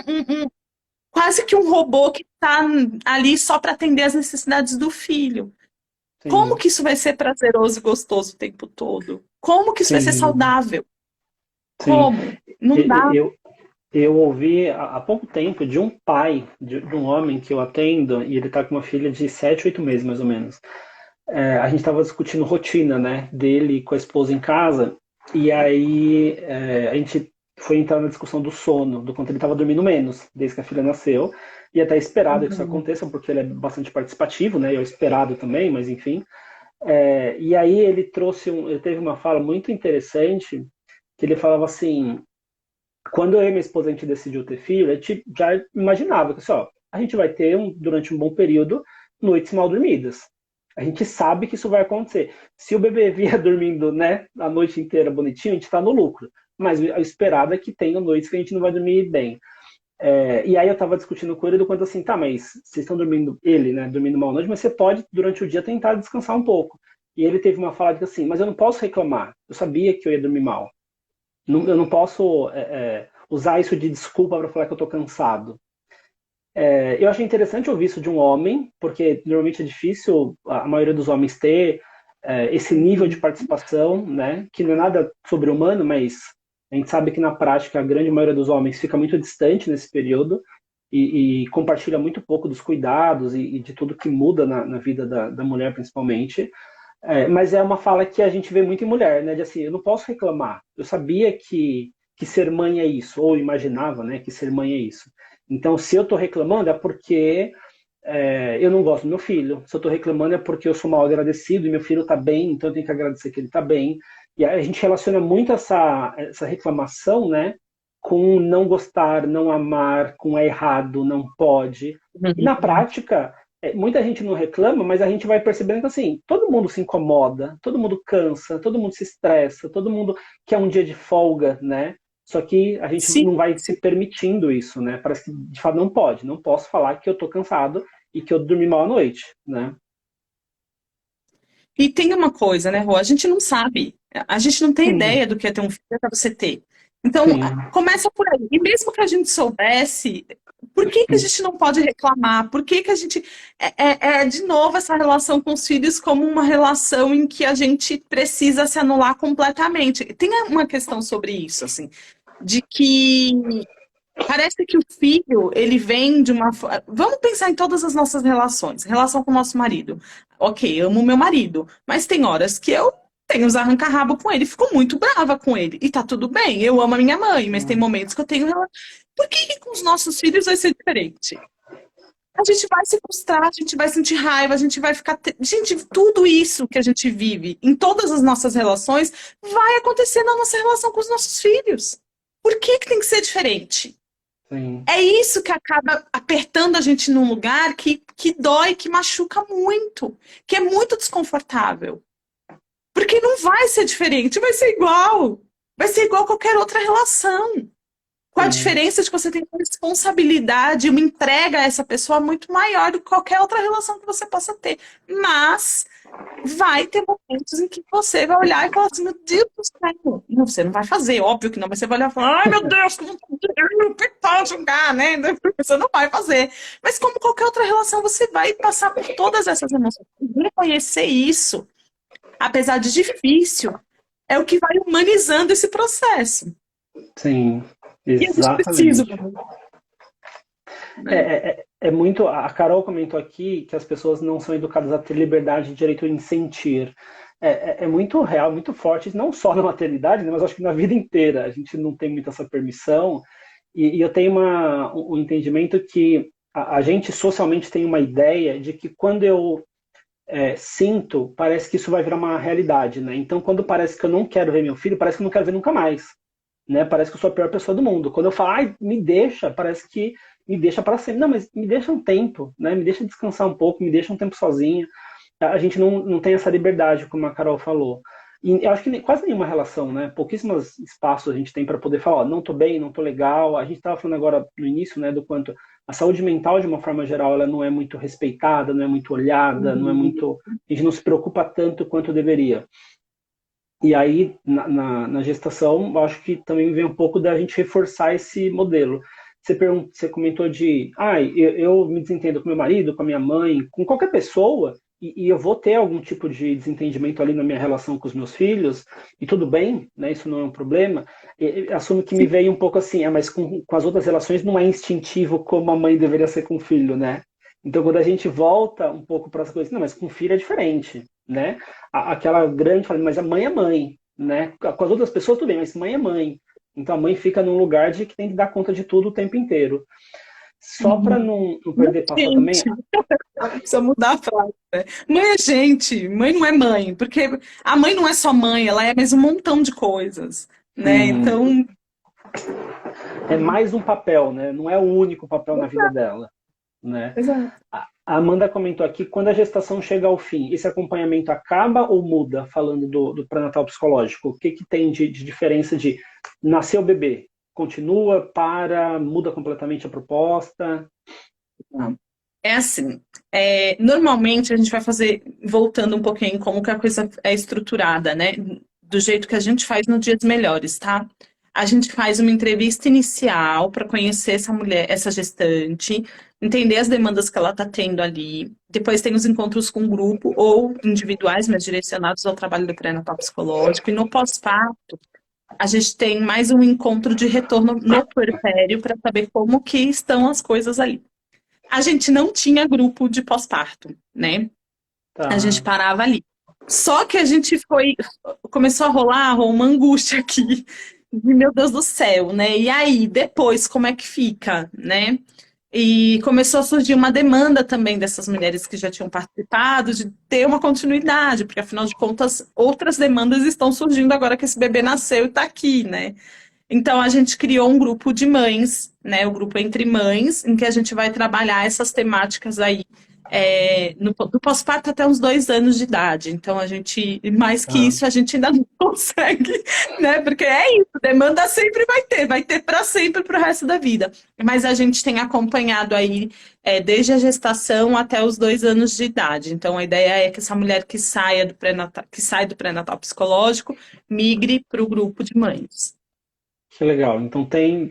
quase que um robô que está ali só para atender as necessidades do filho. Como Sim, que isso vai ser prazeroso e gostoso o tempo todo? Como que isso vai ser sim, saudável? sim. Como? Não dá. Eu, eu ouvi há pouco tempo de um pai, de um homem que eu atendo, e ele está com uma filha de 7, 8 meses, mais ou menos. A gente estava discutindo rotina, né, dele com a esposa em casa, e aí a gente foi entrar na discussão do sono, do quanto ele estava dormindo menos, desde que a filha nasceu, e até esperado que isso Uhum. aconteça, porque ele é bastante participativo, né, e eu esperado também, mas enfim. E aí ele teve uma fala muito interessante, que ele falava assim: quando eu e minha esposa a gente decidiu ter filho, a gente já imaginava que assim, ó, a gente vai ter durante um bom período noites mal dormidas. A gente sabe que isso vai acontecer. Se o bebê vier dormindo, né, a noite inteira bonitinho, a gente está no lucro. Mas o esperado é que tenha noites que a gente não vai dormir bem. E aí eu estava discutindo com ele do quanto assim, tá, mas vocês estão dormindo, ele, né, dormindo mal à noite, mas você pode, durante o dia, tentar descansar um pouco. E ele teve uma fala de assim, mas eu não posso reclamar. Eu sabia que eu ia dormir mal. Eu não posso usar isso de desculpa para falar que eu estou cansado. Eu achei interessante ouvir isso de um homem, porque normalmente é difícil a maioria dos homens ter esse nível de participação, né? Que não é nada sobre-humano, mas a gente sabe que na prática a grande maioria dos homens fica muito distante nesse período e compartilha muito pouco dos cuidados e de tudo que muda na vida da mulher, principalmente. Mas é uma fala que a gente vê muito em mulher, né? De assim, eu não posso reclamar. Eu sabia que ser mãe é isso, ou imaginava, né, que ser mãe é isso. Então, se eu estou reclamando é porque eu não gosto do meu filho. Se eu estou reclamando é porque eu sou mal agradecido e meu filho está bem, então eu tenho que agradecer que ele está bem. E a gente relaciona muito essa reclamação, né, com não gostar, não amar, com é errado, não pode. E na prática, muita gente não reclama, mas a gente vai percebendo que assim, todo mundo se incomoda, todo mundo cansa, todo mundo se estressa, todo mundo quer um dia de folga, né? Só que a gente Sim. não vai se permitindo isso, né? Parece que de fato não pode, não posso falar que eu tô cansado e que eu dormi mal à noite, né? E tem uma coisa, né, Rô? A gente não sabe. A gente não tem Sim, ideia do que é ter um filho até você ter. Então, sim, começa por aí. E mesmo que a gente soubesse, por que que a gente não pode reclamar? Por que que a gente. De novo, essa relação com os filhos como uma relação em que a gente precisa se anular completamente. Tem uma questão sobre isso, assim, de que parece que o filho, ele vem de uma. Vamos pensar em todas as nossas relações. Relação com o nosso marido. Ok, amo meu marido, mas tem horas que eu tenho os arranca-rabo com ele, fico muito brava com ele. E tá tudo bem, eu amo a minha mãe, mas tem sim, momentos que eu tenho. Por que que com os nossos filhos vai ser diferente? A gente vai se frustrar, a gente vai sentir raiva, a gente vai ficar. Gente, tudo isso que a gente vive em todas as nossas relações vai acontecer na nossa relação com os nossos filhos. Por que que tem que ser diferente? sim, É isso que acaba apertando a gente num lugar que dói, que machuca muito, que é muito desconfortável. Porque não vai ser diferente, vai ser igual. Vai ser igual a qualquer outra relação. Com a sim, diferença de que você tem uma responsabilidade, uma entrega a essa pessoa muito maior do que qualquer outra relação que você possa ter. Mas vai ter momentos em que você vai olhar e falar assim, meu Deus do céu. Não, você não vai fazer, óbvio que não, mas você vai olhar e falar, ai meu Deus, como pode julgar, né? Você não vai fazer. Mas como qualquer outra relação, você vai passar por todas essas emoções. Reconhecer isso, apesar de difícil, é o que vai humanizando esse processo. sim, E a gente precisa, exatamente. né? É muito. A Carol comentou aqui que as pessoas não são educadas a ter liberdade e direito em sentir. É muito real, muito forte, não só na maternidade, né, mas acho que na vida inteira. A gente não tem muito essa permissão. E eu tenho um entendimento que a gente socialmente tem uma ideia de que quando eu sinto, parece que isso vai virar uma realidade, né? Então, quando parece que eu não quero ver meu filho, parece que eu não quero ver nunca mais, né? Parece que eu sou a pior pessoa do mundo. Quando eu falo, ai, me deixa, parece que me deixa para sempre. Não, mas me deixa um tempo, né? Me deixa descansar um pouco, me deixa um tempo sozinha. A gente não tem essa liberdade, como a Carol falou. E eu acho que quase nenhuma relação, né? Pouquíssimos espaços a gente tem para poder falar, ó, não tô bem, não tô legal. A gente estava falando agora no início, né, do quanto a saúde mental, de uma forma geral, ela não é muito respeitada, não é muito olhada, não é muito. A gente não se preocupa tanto quanto deveria. E aí, na gestação, eu acho que também vem um pouco da gente reforçar esse modelo. Você comentou de, eu me desentendo com meu marido, com a minha mãe, com qualquer pessoa, e eu vou ter algum tipo de desentendimento ali na minha relação com os meus filhos, e tudo bem, né, isso não é um problema. Assumo que me veio um pouco assim, mas com as outras relações não é instintivo como a mãe deveria ser com o filho, né? Então, quando a gente volta um pouco para as coisas, não, mas com filho é diferente, né? Aquela grande, mas a mãe é mãe, né? Com as outras pessoas tudo bem, mas mãe é mãe. Então a mãe fica num lugar de que tem que dar conta de tudo o tempo inteiro. Só para não perder passar também. Gente, precisa mudar a frase, né? Mãe é gente, mãe não é mãe, porque a mãe não é só mãe, ela é mais um montão de coisas, né? Sim, Então, é mais um papel, né? Não é o único papel na vida dela, né? exato. A Amanda comentou aqui, quando a gestação chega ao fim, esse acompanhamento acaba ou muda, falando do pré-natal psicológico? O que tem de diferença de nascer o bebê? Continua, muda completamente a proposta? É assim, normalmente a gente vai fazer, voltando um pouquinho como que a coisa é estruturada, né? Do jeito que a gente faz no Dias Melhores, tá? A gente faz uma entrevista inicial para conhecer essa mulher, essa gestante, entender as demandas que ela está tendo ali. Depois tem os encontros com grupo ou individuais, mas direcionados ao trabalho do pré-natal psicológico. E no pós-parto, a gente tem mais um encontro de retorno no puerpério para saber como que estão as coisas ali. A gente não tinha grupo de pós-parto, né? A gente Tá. parava ali. Só que a gente começou a rolar uma angústia aqui, de meu Deus do céu, né? E aí, depois, como é que fica, né? E começou a surgir uma demanda também dessas mulheres que já tinham participado de ter uma continuidade, porque afinal de contas, outras demandas estão surgindo agora que esse bebê nasceu e está aqui, né? Então a gente criou um grupo de mães, né? O grupo Entre Mães, em que a gente vai trabalhar essas temáticas aí do pós-parto até uns 2 anos de idade. Então a gente, mais que Tá. isso, a gente ainda não consegue, né? Porque é isso, demanda sempre vai ter para sempre para o resto da vida. Mas a gente tem acompanhado aí desde a gestação até os 2 anos de idade. Então a ideia é que essa mulher que saia do pré-natal, que sai do pré-natal psicológico, migre para o grupo de mães. Que legal. Então tem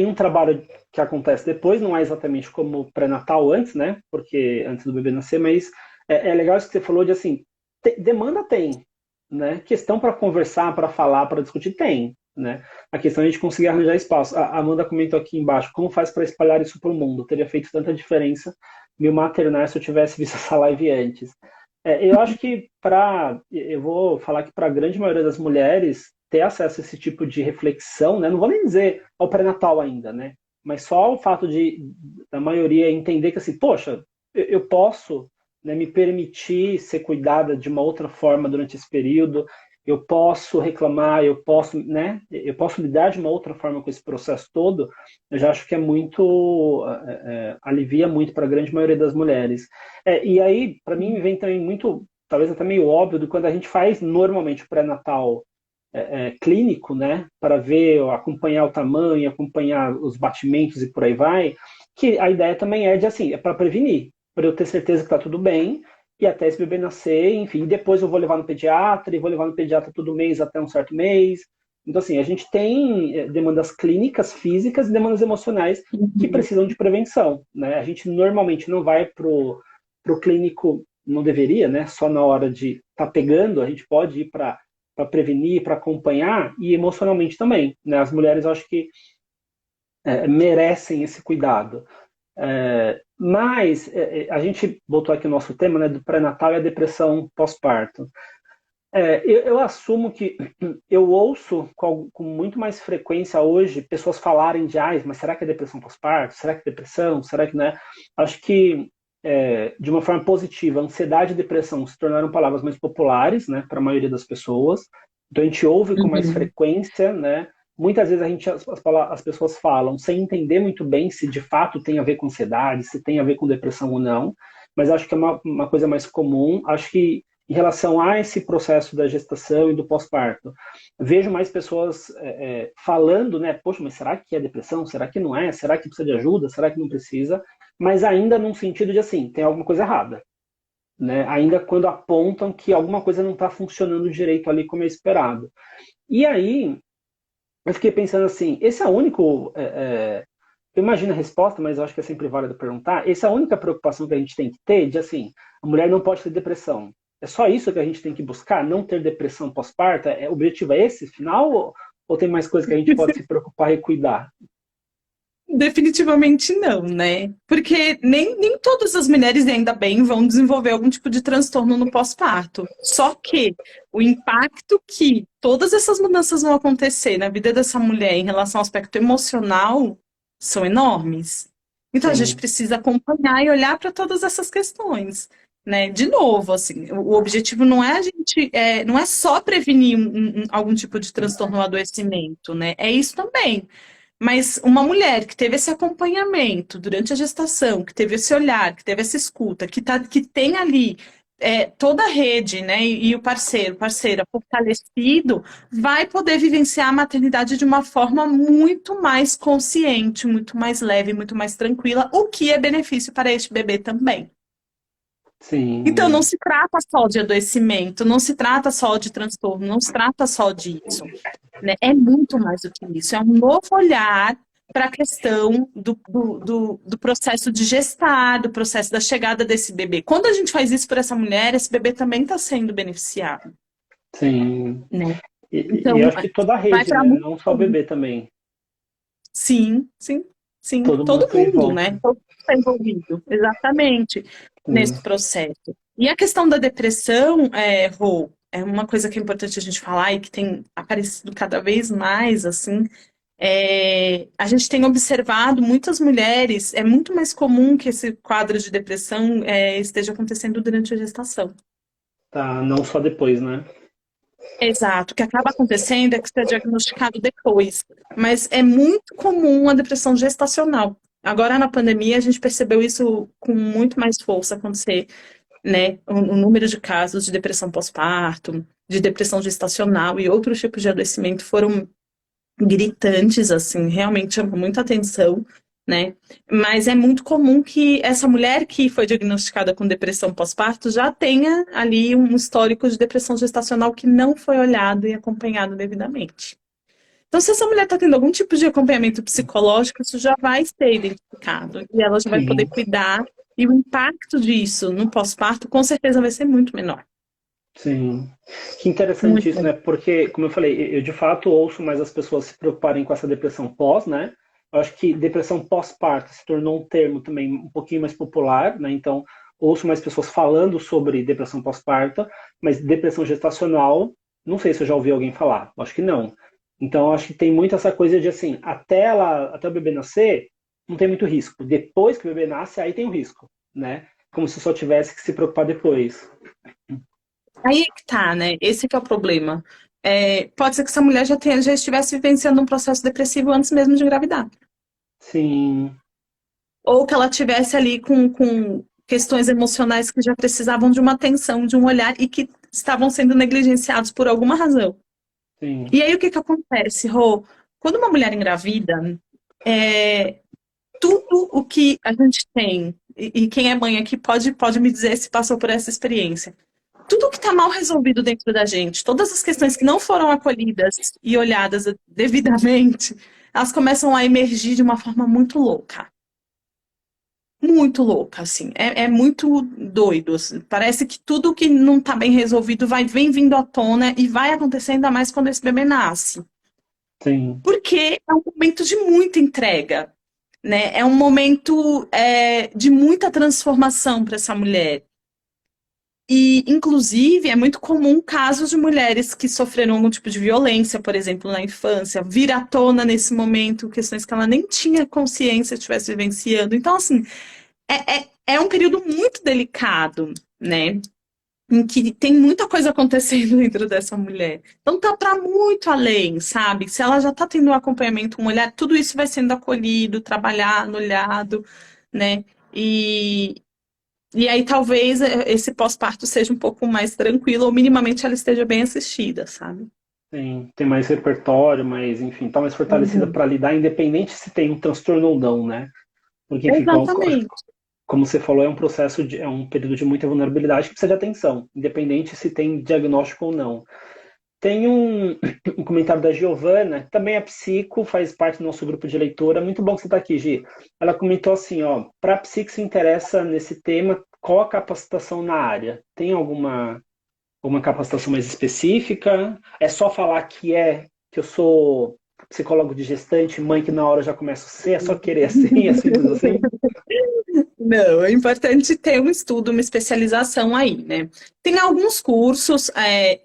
um trabalho que acontece depois, não é exatamente como o pré-natal antes, né? Porque antes do bebê nascer, mas é legal isso que você falou de assim, demanda tem, né? Questão para conversar, para falar, para discutir tem, né? A questão é a gente conseguir arranjar espaço. A Amanda comentou aqui embaixo, como faz para espalhar isso para o mundo? Teria feito tanta diferença me maternar se eu tivesse visto essa live antes. Eu acho que eu vou falar que para a grande maioria das mulheres ter acesso a esse tipo de reflexão, né? Não vou nem dizer ao pré-natal ainda, né? Mas só o fato da maioria entender que assim, poxa, eu posso, né, me permitir ser cuidada de uma outra forma durante esse período, eu posso reclamar, eu posso, né? Eu posso lidar de uma outra forma com esse processo todo. Eu já acho que é muito alivia muito para a grande maioria das mulheres. E aí, para mim, vem também muito, talvez até meio óbvio, de quando a gente faz normalmente o pré-natal clínico, né, para ver, acompanhar o tamanho, acompanhar os batimentos e por aí vai, que a ideia também é de assim, é para prevenir, para eu ter certeza que está tudo bem, e até esse bebê nascer, enfim, depois eu vou levar no pediatra, e vou levar no pediatra todo mês até um certo mês. Então, assim, a gente tem demandas clínicas, físicas e demandas emocionais que precisam de prevenção, né? A gente normalmente não vai pro clínico, não deveria, né? Só na hora de estar pegando, a gente pode ir para prevenir, para acompanhar, e emocionalmente também, né? As mulheres, eu acho que merecem esse cuidado. Mas a gente botou aqui o nosso tema, né, do pré-natal e a depressão pós-parto. Eu assumo que eu ouço com muito mais frequência hoje pessoas falarem de, mas será que é depressão pós-parto? Será que é depressão? Será que não é? Acho que, de uma forma positiva, ansiedade e depressão se tornaram palavras mais populares, né, para a maioria das pessoas. Então a gente ouve com mais frequência, né? Muitas vezes as pessoas falam sem entender muito bem se de fato tem a ver com ansiedade, se tem a ver com depressão ou não, mas acho que é uma coisa mais comum. Acho que em relação a esse processo da gestação e do pós-parto, vejo mais pessoas falando, né? Poxa, mas será que é depressão? Será que não é? Será que precisa de ajuda? Será que não precisa? Mas ainda num sentido de assim, tem alguma coisa errada, né? Ainda quando apontam que alguma coisa não está funcionando direito ali como é esperado. E aí eu fiquei pensando assim, esse é o único. Eu imagino a resposta, mas eu acho que é sempre válido perguntar. Essa é a única preocupação que a gente tem que ter, de assim, a mulher não pode ter depressão. É só isso que a gente tem que buscar? Não ter depressão pós-parto? O objetivo é esse, final? Ou tem mais coisa que a gente pode se preocupar e cuidar? Definitivamente não, né? Porque nem todas as mulheres, ainda bem, vão desenvolver algum tipo de transtorno no pós-parto. Só que o impacto que todas essas mudanças vão acontecer na vida dessa mulher em relação ao aspecto emocional são enormes. Então a gente Sim, precisa acompanhar e olhar para todas essas questões, né? De novo, assim, o objetivo não é não é só prevenir algum tipo de transtorno ou adoecimento, né? É isso também. Mas uma mulher que teve esse acompanhamento durante a gestação, que teve esse olhar, que teve essa escuta, que tem ali toda a rede, né, e o parceira fortalecido, vai poder vivenciar a maternidade de uma forma muito mais consciente, muito mais leve, muito mais tranquila, o que é benefício para este bebê também. Então, não Sim, se trata só de adoecimento, não se trata só de transtorno, não se trata só disso, né? É muito mais do que isso. É um novo olhar para a questão do processo de gestar, do processo da chegada desse bebê. Quando a gente faz isso por essa mulher, esse bebê também está sendo beneficiado, sim. né? E eu Então, acho que toda a vai rede, para né? muito. Não só o bebê também. Sim, sim, sim. Todo mundo Todo está em mundo, né? volta. Todo mundo está envolvido, exatamente, Sim, nesse processo. E a questão da depressão, Rô, é uma coisa que é importante a gente falar e que tem aparecido cada vez mais, assim, a gente tem observado muitas mulheres, é muito mais comum que esse quadro de depressão esteja acontecendo durante a gestação. tá. Não só depois, né? Exato, o que acaba acontecendo é que você é diagnosticado depois, mas é muito comum a depressão gestacional. Agora, na pandemia, a gente percebeu isso com muito mais força acontecer, né? O número de casos de depressão pós-parto, de depressão gestacional e outros tipos de adoecimento foram gritantes, assim, realmente chamam muita atenção, né? Mas é muito comum que essa mulher que foi diagnosticada com depressão pós-parto já tenha ali um histórico de depressão gestacional que não foi olhado e acompanhado devidamente. Então, se essa mulher está tendo algum tipo de acompanhamento psicológico, isso já vai ser identificado e ela já vai poder Sim, cuidar, e o impacto disso no pós-parto com certeza vai ser muito menor. sim. Que interessante Muito isso, menor. né? Porque, como eu falei, eu de fato ouço mais as pessoas se preocuparem com essa depressão pós, né? Eu acho que depressão pós-parto se tornou um termo também um pouquinho mais popular, né? Então, ouço mais pessoas falando sobre depressão pós-parto, mas depressão gestacional, não sei se eu já ouvi alguém falar. Acho que não. Então, acho que tem muito essa coisa de assim, até o bebê nascer, não tem muito risco. Depois que o bebê nasce, aí tem o risco, né? Como se só tivesse que se preocupar depois. Aí é que tá, né? Esse que é o problema. Pode ser que essa mulher já estivesse vivenciando um processo depressivo antes mesmo de engravidar. Sim, Ou que ela tivesse ali com questões emocionais que já precisavam de uma atenção, de um olhar e que estavam sendo negligenciados por alguma razão. sim, E aí o que que acontece, Rô? Quando uma mulher engravida, é, tudo o que a gente tem, e quem é mãe aqui pode me dizer se passou por essa experiência. Tudo que está mal resolvido dentro da gente, todas as questões que não foram acolhidas e olhadas devidamente, elas começam a emergir de uma forma muito louca. Muito louca, assim. É muito doido, assim. Parece que tudo que não está bem resolvido vem vindo à tona e vai acontecer ainda mais quando esse bebê nasce. sim, Porque é um momento de muita entrega, né? É um momento de muita transformação para essa mulher. E, inclusive, é muito comum casos de mulheres que sofreram algum tipo de violência, por exemplo, na infância, vir à tona nesse momento, questões que ela nem tinha consciência estivesse vivenciando. Então, assim, é um período muito delicado, né? Em que tem muita coisa acontecendo dentro dessa mulher. Então, tá para muito além, sabe? Se ela já tá tendo um acompanhamento, um olhar, tudo isso vai sendo acolhido, trabalhado, olhado, né? E aí talvez esse pós-parto seja um pouco mais tranquilo, ou minimamente ela esteja bem assistida, sabe? sim. Tem mais repertório, mas enfim, tá mais fortalecida Uhum. para lidar, independente se tem um transtorno ou não, né? Porque, enfim, Exatamente. como você falou, é um período de muita vulnerabilidade que precisa de atenção, independente se tem diagnóstico ou não. Tem um comentário da Giovana, que também é psico, faz parte do nosso grupo de leitura. Muito bom que você está aqui, Gi. Ela comentou assim, ó, para psico se interessa nesse tema, qual a capacitação na área? Tem alguma capacitação mais específica? É só falar que eu sou psicólogo de gestante, mãe que na hora já começa a ser, é só querer assim, é simples assim? Não, é importante ter um estudo, uma especialização aí, né? Tem alguns cursos,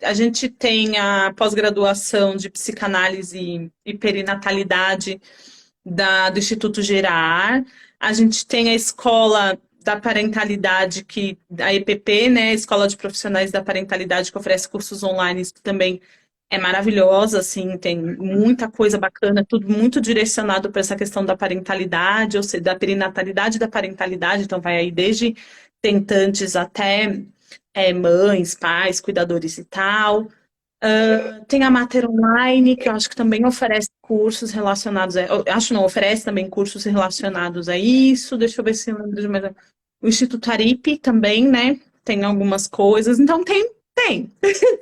a gente tem a pós-graduação de psicanálise e perinatalidade do Instituto Gerar, a gente tem a escola da parentalidade, a EPP, né? Escola de Profissionais da Parentalidade, que oferece cursos online, que também é maravilhosa, assim, tem muita coisa bacana, tudo muito direcionado para essa questão da parentalidade, ou seja, da perinatalidade e da parentalidade, então vai aí desde tentantes até mães, pais, cuidadores e tal. Tem a Mater Online, que eu acho que também oferece cursos relacionados eu acho não, oferece também cursos relacionados a isso. Deixa eu ver se eu lembro de mais. O Instituto Aripe também, né? tem algumas coisas. Então, tem.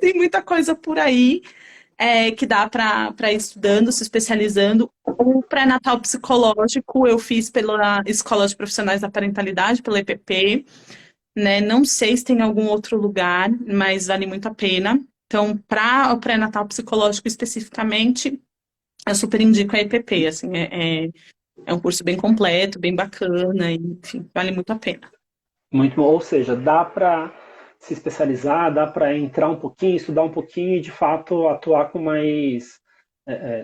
Tem muita coisa por aí que dá para ir estudando, se especializando. O pré-natal psicológico eu fiz pela Escola de Profissionais da Parentalidade, pela EPP, né? Não sei se tem algum outro lugar, mas vale muito a pena. Então, para o pré-natal psicológico especificamente, eu super indico a EPP, assim, é um curso bem completo, bem bacana, enfim, vale muito a pena. Muito bom. Ou seja, dá para se especializar, dá para entrar um pouquinho, estudar um pouquinho e, de fato, atuar com mais,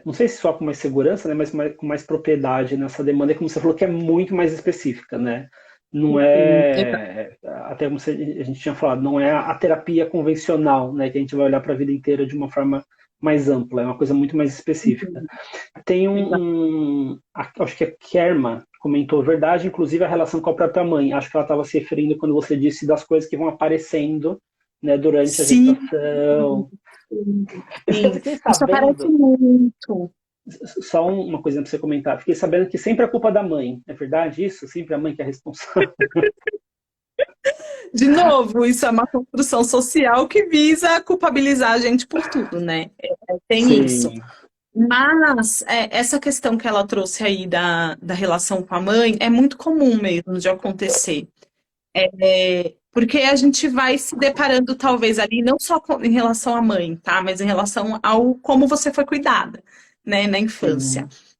não sei se só com mais segurança, né, mas com mais propriedade nessa demanda, e como você falou, que é muito mais específica, né? Não Exato. até como a gente tinha falado, não é a terapia convencional, né, que a gente vai olhar para a vida inteira de uma forma mais ampla, é uma coisa muito mais específica. Tem acho que é Kerma, comentou verdade, inclusive a relação com a própria mãe. Acho que ela estava se referindo quando você disse das coisas que vão aparecendo, né, durante a Sim, gestação. Eu sim, fiquei isso aparece sabendo, muito. só uma coisa para você comentar, fiquei sabendo que sempre é culpa da mãe. É verdade isso? Sempre a mãe que é responsável? De novo, isso é uma construção social que visa culpabilizar a gente por tudo, né? Tem isso. Sim. Mas essa questão que ela trouxe aí da relação com a mãe é muito comum mesmo de acontecer. Porque a gente vai se deparando, talvez, ali, não só em relação à mãe, tá? Mas em relação ao como você foi cuidada, né, na infância. Sim.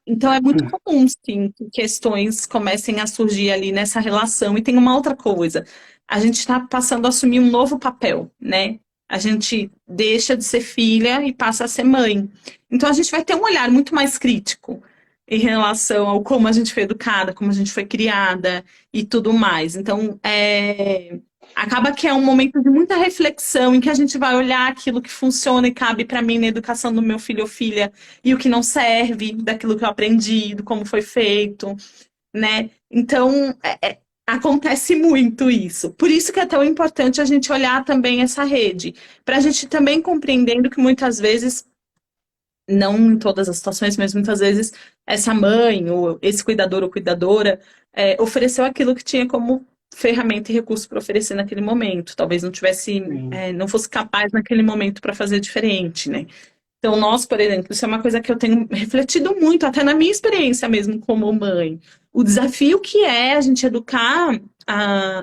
Então é muito comum, sim, que questões comecem a surgir ali nessa relação. E tem uma outra coisa, a gente está passando a assumir um novo papel, né? A gente deixa de ser filha e passa a ser mãe. Então a gente vai ter um olhar muito mais crítico em relação ao como a gente foi educada, como a gente foi criada e tudo mais. Então, acaba que é um momento de muita reflexão em que a gente vai olhar aquilo que funciona e cabe para mim na educação do meu filho ou filha e o que não serve, daquilo que eu aprendi, do como foi feito, né? Então, acontece muito isso. Por isso que é tão importante a gente olhar também essa rede, para a gente também compreendendo que muitas vezes, não em todas as situações, mas muitas vezes essa mãe ou esse cuidador ou cuidadora ofereceu aquilo que tinha como ferramenta e recurso para oferecer naquele momento. Talvez não tivesse, Sim. não fosse capaz naquele momento para fazer diferente, né? Então, nós, por exemplo, isso é uma coisa que eu tenho refletido muito, até na minha experiência mesmo como mãe. O desafio que é a gente educar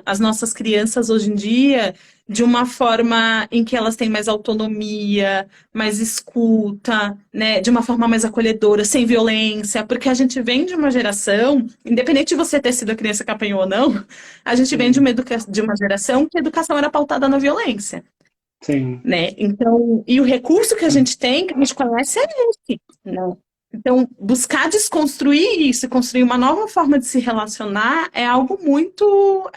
as nossas crianças hoje em dia de uma forma em que elas têm mais autonomia, mais escuta, né, de uma forma mais acolhedora, sem violência, porque a gente vem de uma geração, independente de você ter sido a criança que apanhou ou não, a gente vem Sim. de uma geração que a educação era pautada na violência, Sim. né? Então, e o recurso que a gente tem, que a gente conhece, é esse, né? Então, buscar desconstruir isso, construir uma nova forma de se relacionar é algo muito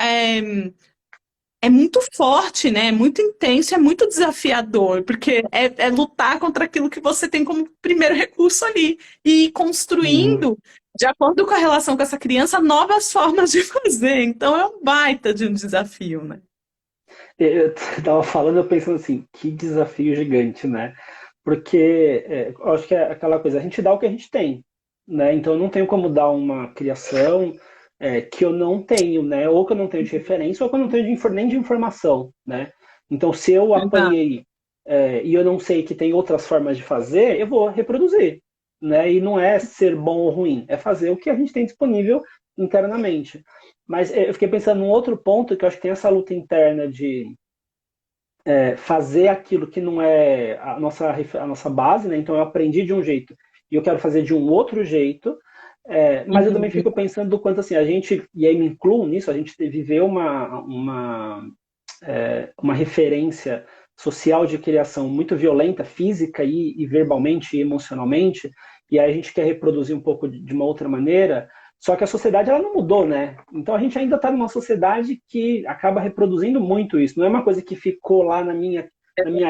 forte, né? É muito intenso, é muito desafiador, porque é lutar contra aquilo que você tem como primeiro recurso ali e ir Sim. construindo, de acordo com a relação com essa criança, novas formas de fazer. Então, é um baita de um desafio, né? Eu estava falando, eu pensando assim, que desafio gigante, né? Porque eu acho que é aquela coisa, a gente dá o que a gente tem, né? Então eu não tenho como dar uma criação que eu não tenho, né? Ou que eu não tenho de referência, ou que eu não tenho nem de informação, né? Então se eu Exato. apanhei e eu não sei que tem outras formas de fazer, eu vou reproduzir, né? E não é ser bom ou ruim, é fazer o que a gente tem disponível internamente. Mas eu fiquei pensando num outro ponto que eu acho que tem essa luta interna de fazer aquilo que não é a nossa base, né? Então eu aprendi de um jeito e eu quero fazer de um outro jeito, mas eu também Uhum. fico pensando do quanto assim a gente, e aí me incluo nisso, a gente viveu uma referência social de criação muito violenta, física e verbalmente e emocionalmente, e aí a gente quer reproduzir um pouco de uma outra maneira, só que a sociedade ela não mudou, né? Então a gente ainda está numa sociedade que acaba reproduzindo muito isso. Não é uma coisa que ficou lá na minha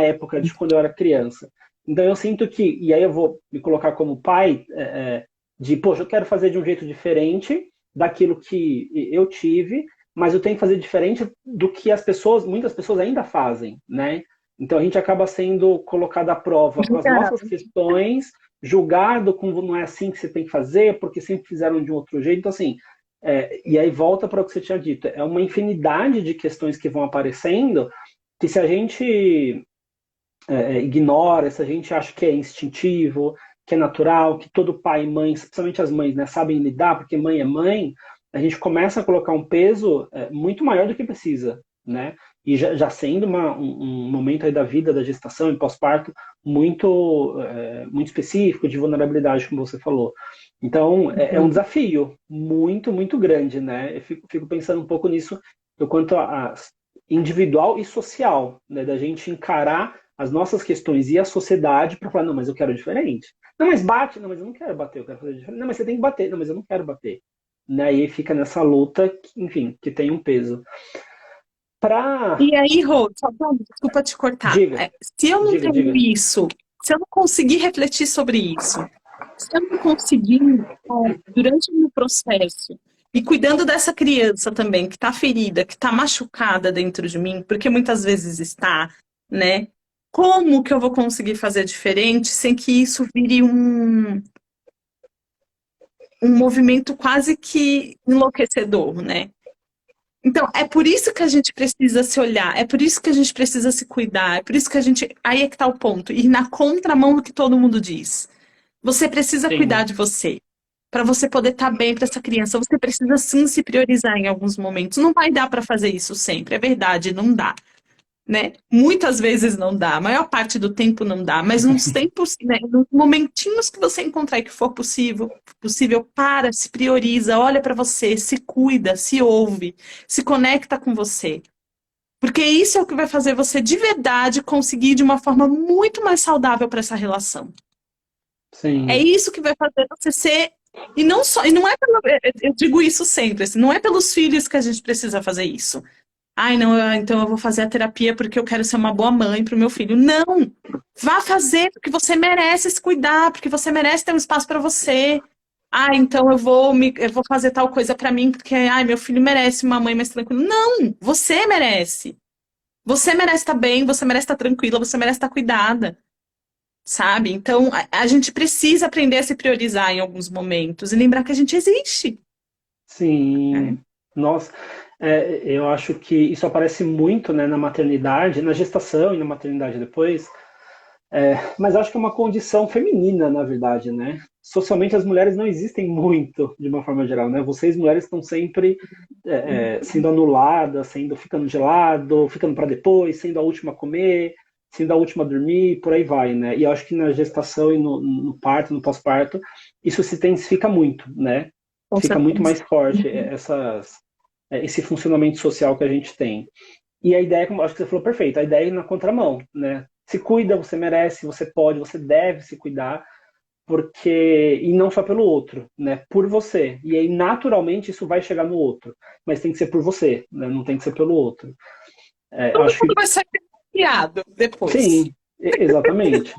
época, de quando eu era criança. Então eu sinto que, e aí eu vou me colocar como pai, poxa, eu quero fazer de um jeito diferente daquilo que eu tive, mas eu tenho que fazer diferente do que muitas pessoas ainda fazem, né? Então a gente acaba sendo colocado à prova com as nossas questões, julgado como não é assim que você tem que fazer, porque sempre fizeram de um outro jeito. Então, assim, E aí volta para o que você tinha dito, é uma infinidade de questões que vão aparecendo que se a gente ignora, se a gente acha que é instintivo, que é natural, que todo pai e mãe, especialmente as mães, né, sabem lidar, porque mãe é mãe, a gente começa a colocar um peso muito maior do que precisa, né? E já sendo um momento aí da vida, da gestação e pós-parto, muito específico, de vulnerabilidade, como você falou. Então, é um desafio muito, muito grande, né? Eu fico pensando um pouco nisso, do quanto a individual e social, né? Da gente encarar as nossas questões e a sociedade para falar, não, mas eu quero diferente. Não, mas bate, não, mas eu não quero bater, eu quero fazer diferente. Não, mas você tem que bater, não, mas eu não quero bater. Né? E fica nessa luta, enfim, que tem um peso. E aí, Rô, desculpa te cortar. Diga, Se eu não diga, tenho diga. isso, se eu não conseguir refletir sobre isso, se eu não conseguir, durante o meu processo, e cuidando dessa criança também, que está ferida, que está machucada dentro de mim, porque muitas vezes está, né? Como que eu vou conseguir fazer diferente sem que isso vire um movimento quase que enlouquecedor, né? Então, é por isso que a gente precisa se olhar, é por isso que a gente precisa se cuidar, é por isso que a gente. Aí é que tá o ponto. Ir na contramão do que todo mundo diz. Você precisa cuidar Sim, de você. Para você poder estar bem para essa criança, você precisa sim se priorizar em alguns momentos. Não vai dar para fazer isso sempre, é verdade, não dá, né? Muitas vezes não dá, a maior parte do tempo não dá, mas nos tempos, né, nos momentinhos que você encontrar que for possível, para, se prioriza, olha para você, se cuida, se ouve, se conecta com você. Porque isso é o que vai fazer você de verdade conseguir de uma forma muito mais saudável para essa relação. É sim, isso que vai fazer você ser. E não só, e não é pelo, eu digo isso sempre, assim, não é pelos filhos que a gente precisa fazer isso. Ai, não, então eu vou fazer a terapia porque eu quero ser uma boa mãe para o meu filho. Não! Vá fazer porque você merece se cuidar, porque você merece ter um espaço para você. Ah, então eu vou fazer tal coisa para mim porque ai, meu filho merece uma mãe mais tranquila. Não, você merece. Você merece estar bem, você merece estar tranquila, você merece estar cuidada, sabe? Então a gente precisa aprender a se priorizar em alguns momentos e lembrar que a gente existe, né? sim. Nossa, eu acho que isso aparece muito, né, na maternidade, na gestação e na maternidade depois. Mas acho que é uma condição feminina, na verdade, né? Socialmente as mulheres não existem muito, de uma forma geral, né? Vocês mulheres estão sempre sendo anuladas, ficando de lado, ficando para depois, sendo a última a comer, sendo a última a dormir, por aí vai, né? E eu acho que na gestação e no parto, no pós-parto, isso se intensifica muito, né? Com Fica muito certeza. mais forte esse funcionamento social que a gente tem. E a ideia, como acho que você falou perfeito, a ideia é ir na contramão, né? Se cuida, você merece, você pode, você deve se cuidar, porque e não só pelo outro, né? Por você. E aí naturalmente isso vai chegar no outro, mas tem que ser por você, né? Não tem que ser pelo outro. Todo Acho mundo que vai ser criado depois. sim, exatamente.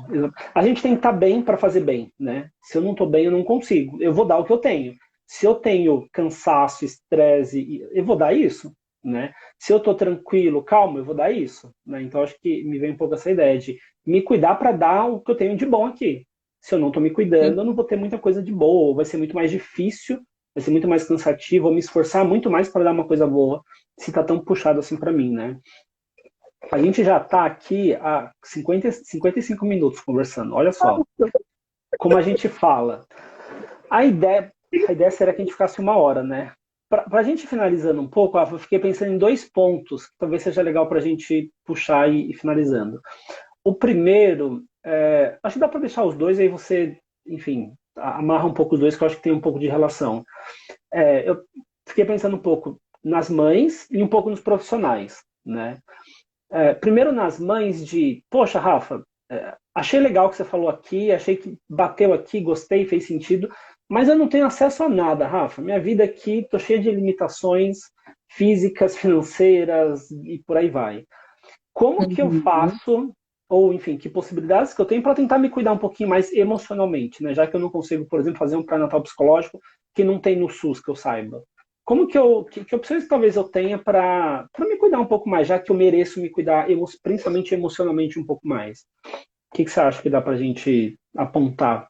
A gente tem que estar bem para fazer bem, né? Se eu não estou bem, eu não consigo. Eu vou dar o que eu tenho. Se eu tenho cansaço, estresse, eu vou dar isso, né? Se eu estou tranquilo, calmo, eu vou dar isso, né? Então acho que me vem um pouco essa ideia de me cuidar para dar o que eu tenho de bom aqui. Se eu não estou me cuidando, eu não vou ter muita coisa de boa, vai ser muito mais difícil, vai ser muito mais cansativo, vou me esforçar muito mais para dar uma coisa boa, se está tão puxado assim para mim, né? A gente já está aqui há 55 minutos conversando. Olha só, como a gente fala. A ideia, a ideia seria que a gente ficasse uma hora, né? Para a gente finalizando um pouco, eu fiquei pensando em dois pontos, que talvez seja legal para a gente puxar e finalizando. O primeiro, acho que dá para deixar os dois, aí você, enfim, amarra um pouco os dois, que eu acho que tem um pouco de relação. Eu fiquei pensando um pouco nas mães e um pouco nos profissionais, né? Primeiro nas mães de, poxa, Rafa, achei legal o que você falou aqui, achei que bateu aqui, gostei, fez sentido, mas eu não tenho acesso a nada, Rafa. Minha vida aqui, tô cheia de limitações físicas, financeiras e por aí vai. Como que eu Uhum. faço, ou enfim, que possibilidades que eu tenho para tentar me cuidar um pouquinho mais emocionalmente, né? Já que eu não consigo, por exemplo, fazer um pré-natal psicológico que não tem no SUS, que eu saiba. Como que opções talvez eu tenha para me cuidar um pouco mais, já que eu mereço me cuidar, principalmente emocionalmente um pouco mais? O que você acha que dá para a gente apontar?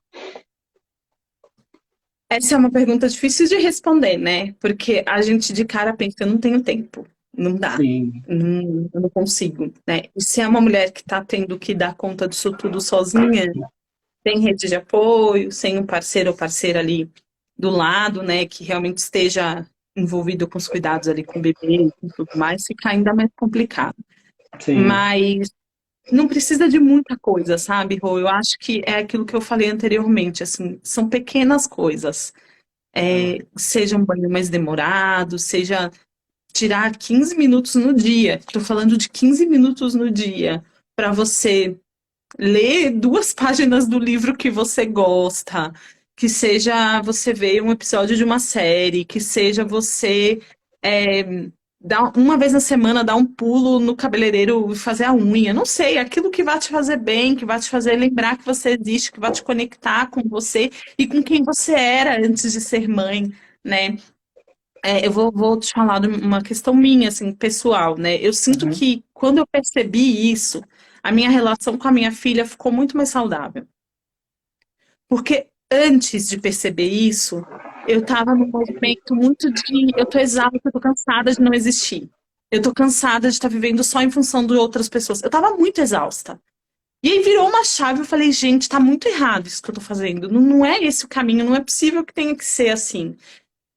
Essa é uma pergunta difícil de responder, né? Porque a gente de cara pensa, eu não tenho tempo, não dá, Sim, não, eu não consigo, né? E se é uma mulher que está tendo que dar conta disso tudo sozinha, sem rede de apoio, sem um parceiro ou parceira ali do lado, né, que realmente esteja envolvido com os cuidados ali com o bebê e com tudo mais, fica ainda mais complicado. sim. Mas não precisa de muita coisa, sabe, Rô? Eu acho que é aquilo que eu falei anteriormente, assim, são pequenas coisas. Seja um banho mais demorado, seja tirar 15 minutos no dia. Estou falando de 15 minutos no dia para você ler 2 páginas do livro que você gosta, que seja você ver um episódio de uma série, que seja você dar uma vez na semana dar um pulo no cabeleireiro e fazer a unha. Não sei, aquilo que vai te fazer bem, que vai te fazer lembrar que você existe, que vai te conectar com você e com quem você era antes de ser mãe, né? Eu vou te falar de uma questão minha, assim, pessoal, né? Eu sinto Uhum. que quando eu percebi isso, a minha relação com a minha filha ficou muito mais saudável. Porque antes de perceber isso, eu estava num movimento muito de eu tô exausta, eu tô cansada de não existir. Eu tô cansada de estar vivendo só em função de outras pessoas. Eu estava muito exausta. E aí virou uma chave, eu falei, gente, tá muito errado isso que eu tô fazendo. Não, não é esse o caminho, não é possível que tenha que ser assim.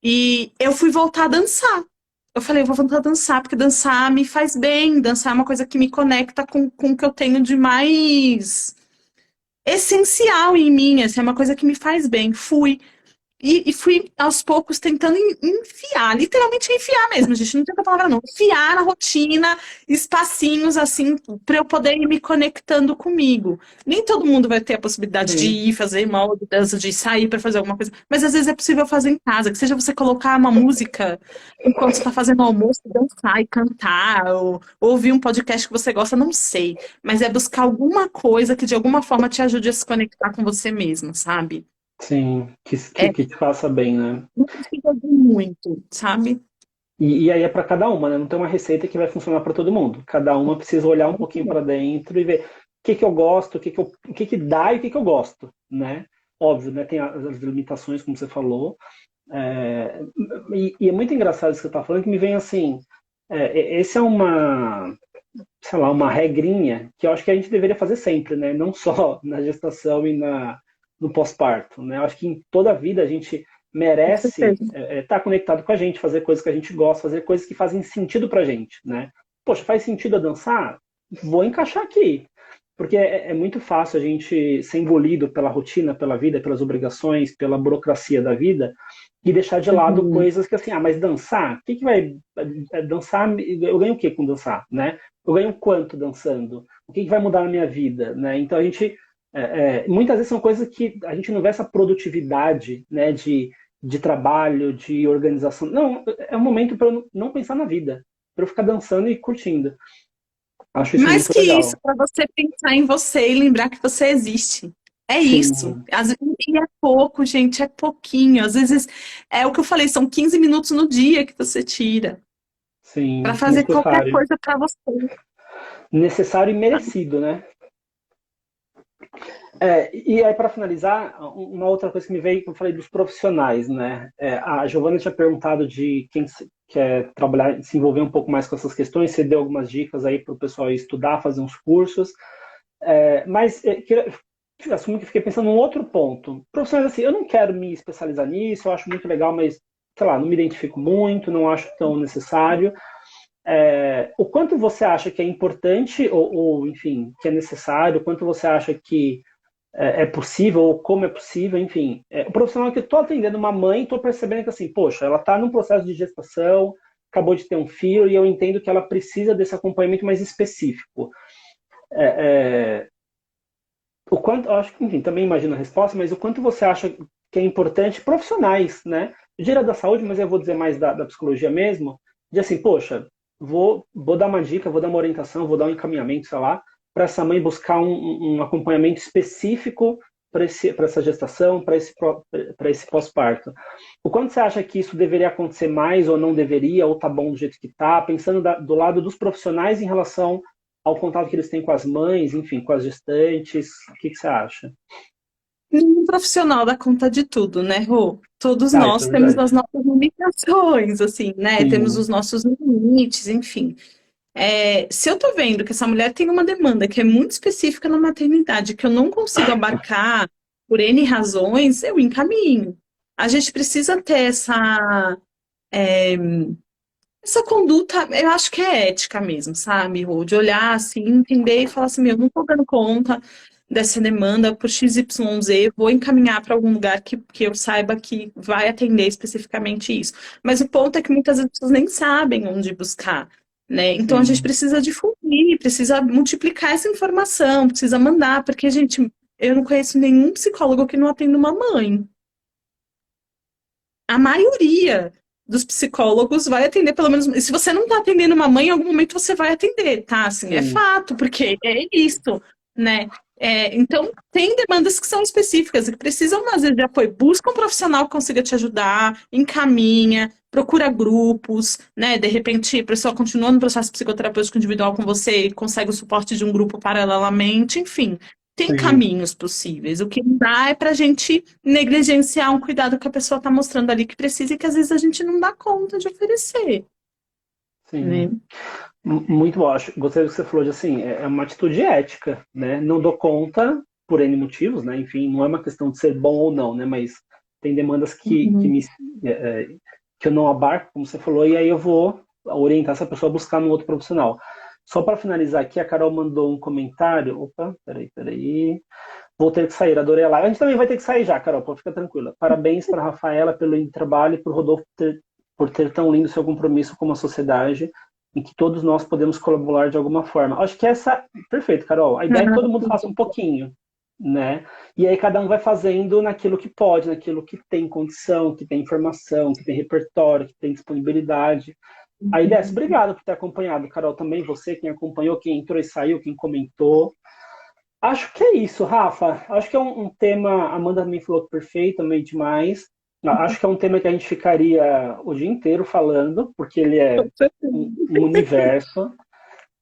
E eu fui voltar a dançar. Eu falei, eu vou voltar a dançar, porque dançar me faz bem, dançar é uma coisa que me conecta com o que eu tenho de mais essencial em mim, assim, é uma coisa que me faz bem. Fui. E fui aos poucos tentando enfiar, literalmente enfiar mesmo, gente, não tem outra palavra não, enfiar na rotina, espacinhos assim, para eu poder ir me conectando comigo. Nem todo mundo vai ter a possibilidade de Sim, ir fazer uma aula de dança, de sair para fazer alguma coisa, mas às vezes é possível fazer em casa, que seja você colocar uma música enquanto você está fazendo o almoço, dançar e cantar, ou ouvir um podcast que você gosta, não sei, mas é buscar alguma coisa que de alguma forma te ajude a se conectar com você mesma, sabe? sim. É, Que te faça bem, né? não precisa de muito, sabe? E aí é para cada uma, né? Não tem uma receita que vai funcionar para todo mundo. Cada uma precisa olhar um pouquinho para dentro e ver o que que eu gosto, o que que dá e o que que eu gosto, né? Óbvio, né? Tem as limitações, como você falou. É, e é muito engraçado isso que você está falando, que me vem assim. Esse é uma, sei lá, uma regrinha que eu acho que a gente deveria fazer sempre, né? Não só na gestação e no pós-parto, né? Eu acho que em toda a vida a gente Com merece certeza. estar conectado com a gente, fazer coisas que a gente gosta, fazer coisas que fazem sentido pra gente, né? Poxa, faz sentido a dançar? Vou encaixar aqui. Porque é muito fácil a gente ser engolido pela rotina, pela vida, pelas obrigações, pela burocracia da vida e deixar de lado Uhum. coisas que assim, mas dançar? O que que vai dançar? Eu ganho o que com dançar, né? Eu ganho quanto dançando? O que, que vai mudar na minha vida, né? Então a gente muitas vezes são coisas que a gente não vê essa produtividade, né? De trabalho, de organização. Não, é um momento para eu não pensar na vida, para eu ficar dançando e curtindo. Acho isso Mais muito que isso, legal. para você pensar em você e lembrar que você existe. É isso. Sim, Às vezes, e é pouco, gente, é pouquinho. Às vezes, é o que eu falei, são 15 minutos no dia que você tira para sim, fazer qualquer necessário. coisa para você. Necessário e merecido, né? E aí, para finalizar, uma outra coisa que me veio, que eu falei dos profissionais, né? A Giovana tinha perguntado de quem quer trabalhar, se envolver um pouco mais com essas questões, você deu algumas dicas aí para o pessoal estudar, fazer uns cursos, mas assumo que fiquei pensando num outro ponto. Profissionais assim, eu não quero me especializar nisso, eu acho muito legal, mas, sei lá, não me identifico muito, não acho tão necessário. O quanto você acha que é importante enfim, que é necessário, o quanto você acha que é possível ou como é possível, enfim. O profissional que eu estou atendendo uma mãe, estou percebendo que assim, poxa, ela está num processo de gestação, acabou de ter um filho e eu entendo que ela precisa desse acompanhamento mais específico. É, é, o quanto, eu acho que, enfim, também imagino a resposta, mas o quanto você acha que é importante profissionais, né? Eu diria da saúde, mas eu vou dizer mais da psicologia mesmo, de assim, poxa, vou dar uma dica, vou dar uma orientação, vou dar um encaminhamento, sei lá, para essa mãe buscar um acompanhamento específico para essa gestação, para esse pós-parto. O quanto você acha que isso deveria acontecer mais ou não deveria, ou tá bom do jeito que tá, pensando do lado dos profissionais em relação ao contato que eles têm com as mães, enfim, com as gestantes, o que que você acha? Nenhum profissional dá conta de tudo, né, Rô? Todos Ah, isso nós é temos verdade. as nossas limitações, assim, né? Temos Sim, os nossos limites, enfim. Se eu tô vendo que essa mulher tem uma demanda que é muito específica na maternidade, que eu não consigo abarcar por N razões, eu encaminho. A gente precisa ter essa conduta, eu acho que é ética mesmo, sabe, Rô? De olhar assim, entender e falar assim, meu, não tô dando conta dessa demanda por XYZ, vou encaminhar para algum lugar que eu saiba que vai atender especificamente isso. Mas o ponto é que muitas vezes as pessoas nem sabem onde buscar, né? Então a gente sim, precisa difundir, precisa multiplicar essa informação, precisa mandar, porque, gente, eu não conheço nenhum psicólogo que não atenda uma mãe. A maioria dos psicólogos vai atender, pelo menos. Se você não está atendendo uma mãe, em algum momento você vai atender, tá? Assim, é sim, fato, porque é isso, né? Então, tem demandas que são específicas e que precisam, às vezes, de apoio. Busca um profissional que consiga te ajudar, encaminha, procura grupos, né? De repente, a pessoa continua no processo psicoterapêutico individual com você e consegue o suporte de um grupo paralelamente, enfim. Tem sim, caminhos possíveis. O que não dá é pra gente negligenciar um cuidado que a pessoa está mostrando ali que precisa e que às vezes a gente não dá conta de oferecer, sim. né? Muito bom. Gostei do que você falou de assim, é uma atitude ética, né? Não dou conta por N motivos, né? Enfim, não é uma questão de ser bom ou não, né? Mas tem demandas Uhum. é, é, que eu não abarco, como você falou, e aí eu vou orientar essa pessoa a buscar no outro profissional. Só para finalizar aqui, a Carol mandou um comentário. Opa, peraí. Vou ter que sair, adorei a live. A gente também vai ter que sair já, Carol, pode ficar tranquila. Parabéns para a Rafaela pelo lindo trabalho e para o Rodolfo por ter tão lindo seu compromisso com a sociedade em que todos nós podemos colaborar de alguma forma. Acho que essa. Perfeito, Carol. A ideia é que todo mundo faça um pouquinho, né? E aí cada um vai fazendo naquilo que pode, naquilo que tem condição, que tem informação, que tem repertório, que tem disponibilidade. A ideia é essa. Obrigado por ter acompanhado, Carol, também você, quem acompanhou, quem entrou e saiu, quem comentou. Acho que é isso, Rafa. Acho que é um tema. A Amanda também falou que perfeito, também demais. Acho que é um tema que a gente ficaria o dia inteiro falando, porque ele é um universo.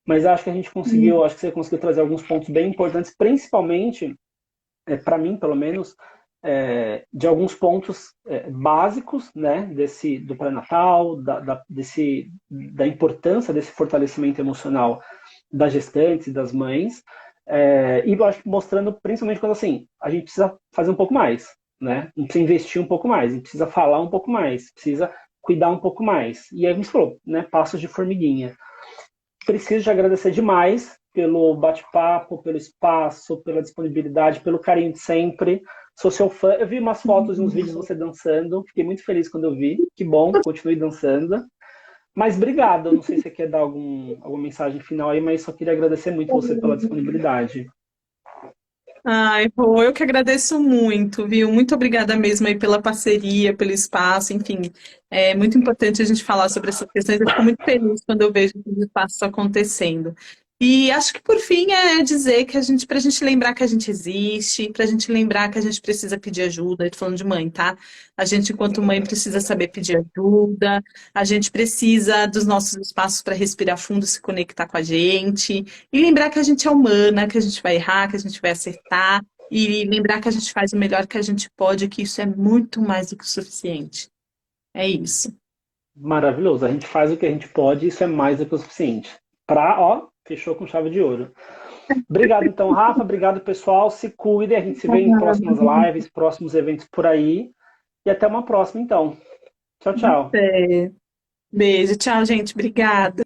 Mas acho que a gente conseguiu, acho que você conseguiu trazer alguns pontos bem importantes, principalmente, para mim, pelo menos, de alguns pontos básicos, né, do pré-natal, da importância desse fortalecimento emocional das gestantes e das mães, e eu acho que mostrando principalmente quando assim, a gente precisa fazer um pouco mais, né? A gente precisa investir um pouco mais, a gente precisa falar um pouco mais, precisa cuidar um pouco mais. E aí a gente falou, né, passos de formiguinha. Preciso te agradecer demais pelo bate-papo, pelo espaço, pela disponibilidade, pelo carinho de sempre. Sou seu fã. Eu vi umas fotos e uns vídeos de você dançando. Fiquei muito feliz quando eu vi. Que bom, continue dançando. Mas obrigado. Eu não sei se você quer dar alguma mensagem final aí, mas só queria agradecer muito você pela disponibilidade. Ai, Rô, eu que agradeço muito, viu? Muito obrigada mesmo aí pela parceria, pelo espaço, enfim. É muito importante a gente falar sobre essas questões. Eu fico muito feliz quando eu vejo esses espaços acontecendo. E acho que por fim é dizer que para a gente lembrar que a gente existe, para a gente lembrar que a gente precisa pedir ajuda. Eu tô falando de mãe, tá? A gente, enquanto mãe, precisa saber pedir ajuda, a gente precisa dos nossos espaços para respirar fundo, se conectar com a gente. E lembrar que a gente é humana, que a gente vai errar, que a gente vai acertar, e lembrar que a gente faz o melhor que a gente pode, que isso é muito mais do que o suficiente. É isso. Maravilhoso. A gente faz o que a gente pode e isso é mais do que o suficiente. Fechou com chave de ouro. Obrigado, então, Rafa. Obrigado, pessoal. Se cuidem. A gente se vê em próximas lives, próximos eventos por aí. E até uma próxima, então. Tchau, tchau. É. Beijo, tchau, gente. Obrigada.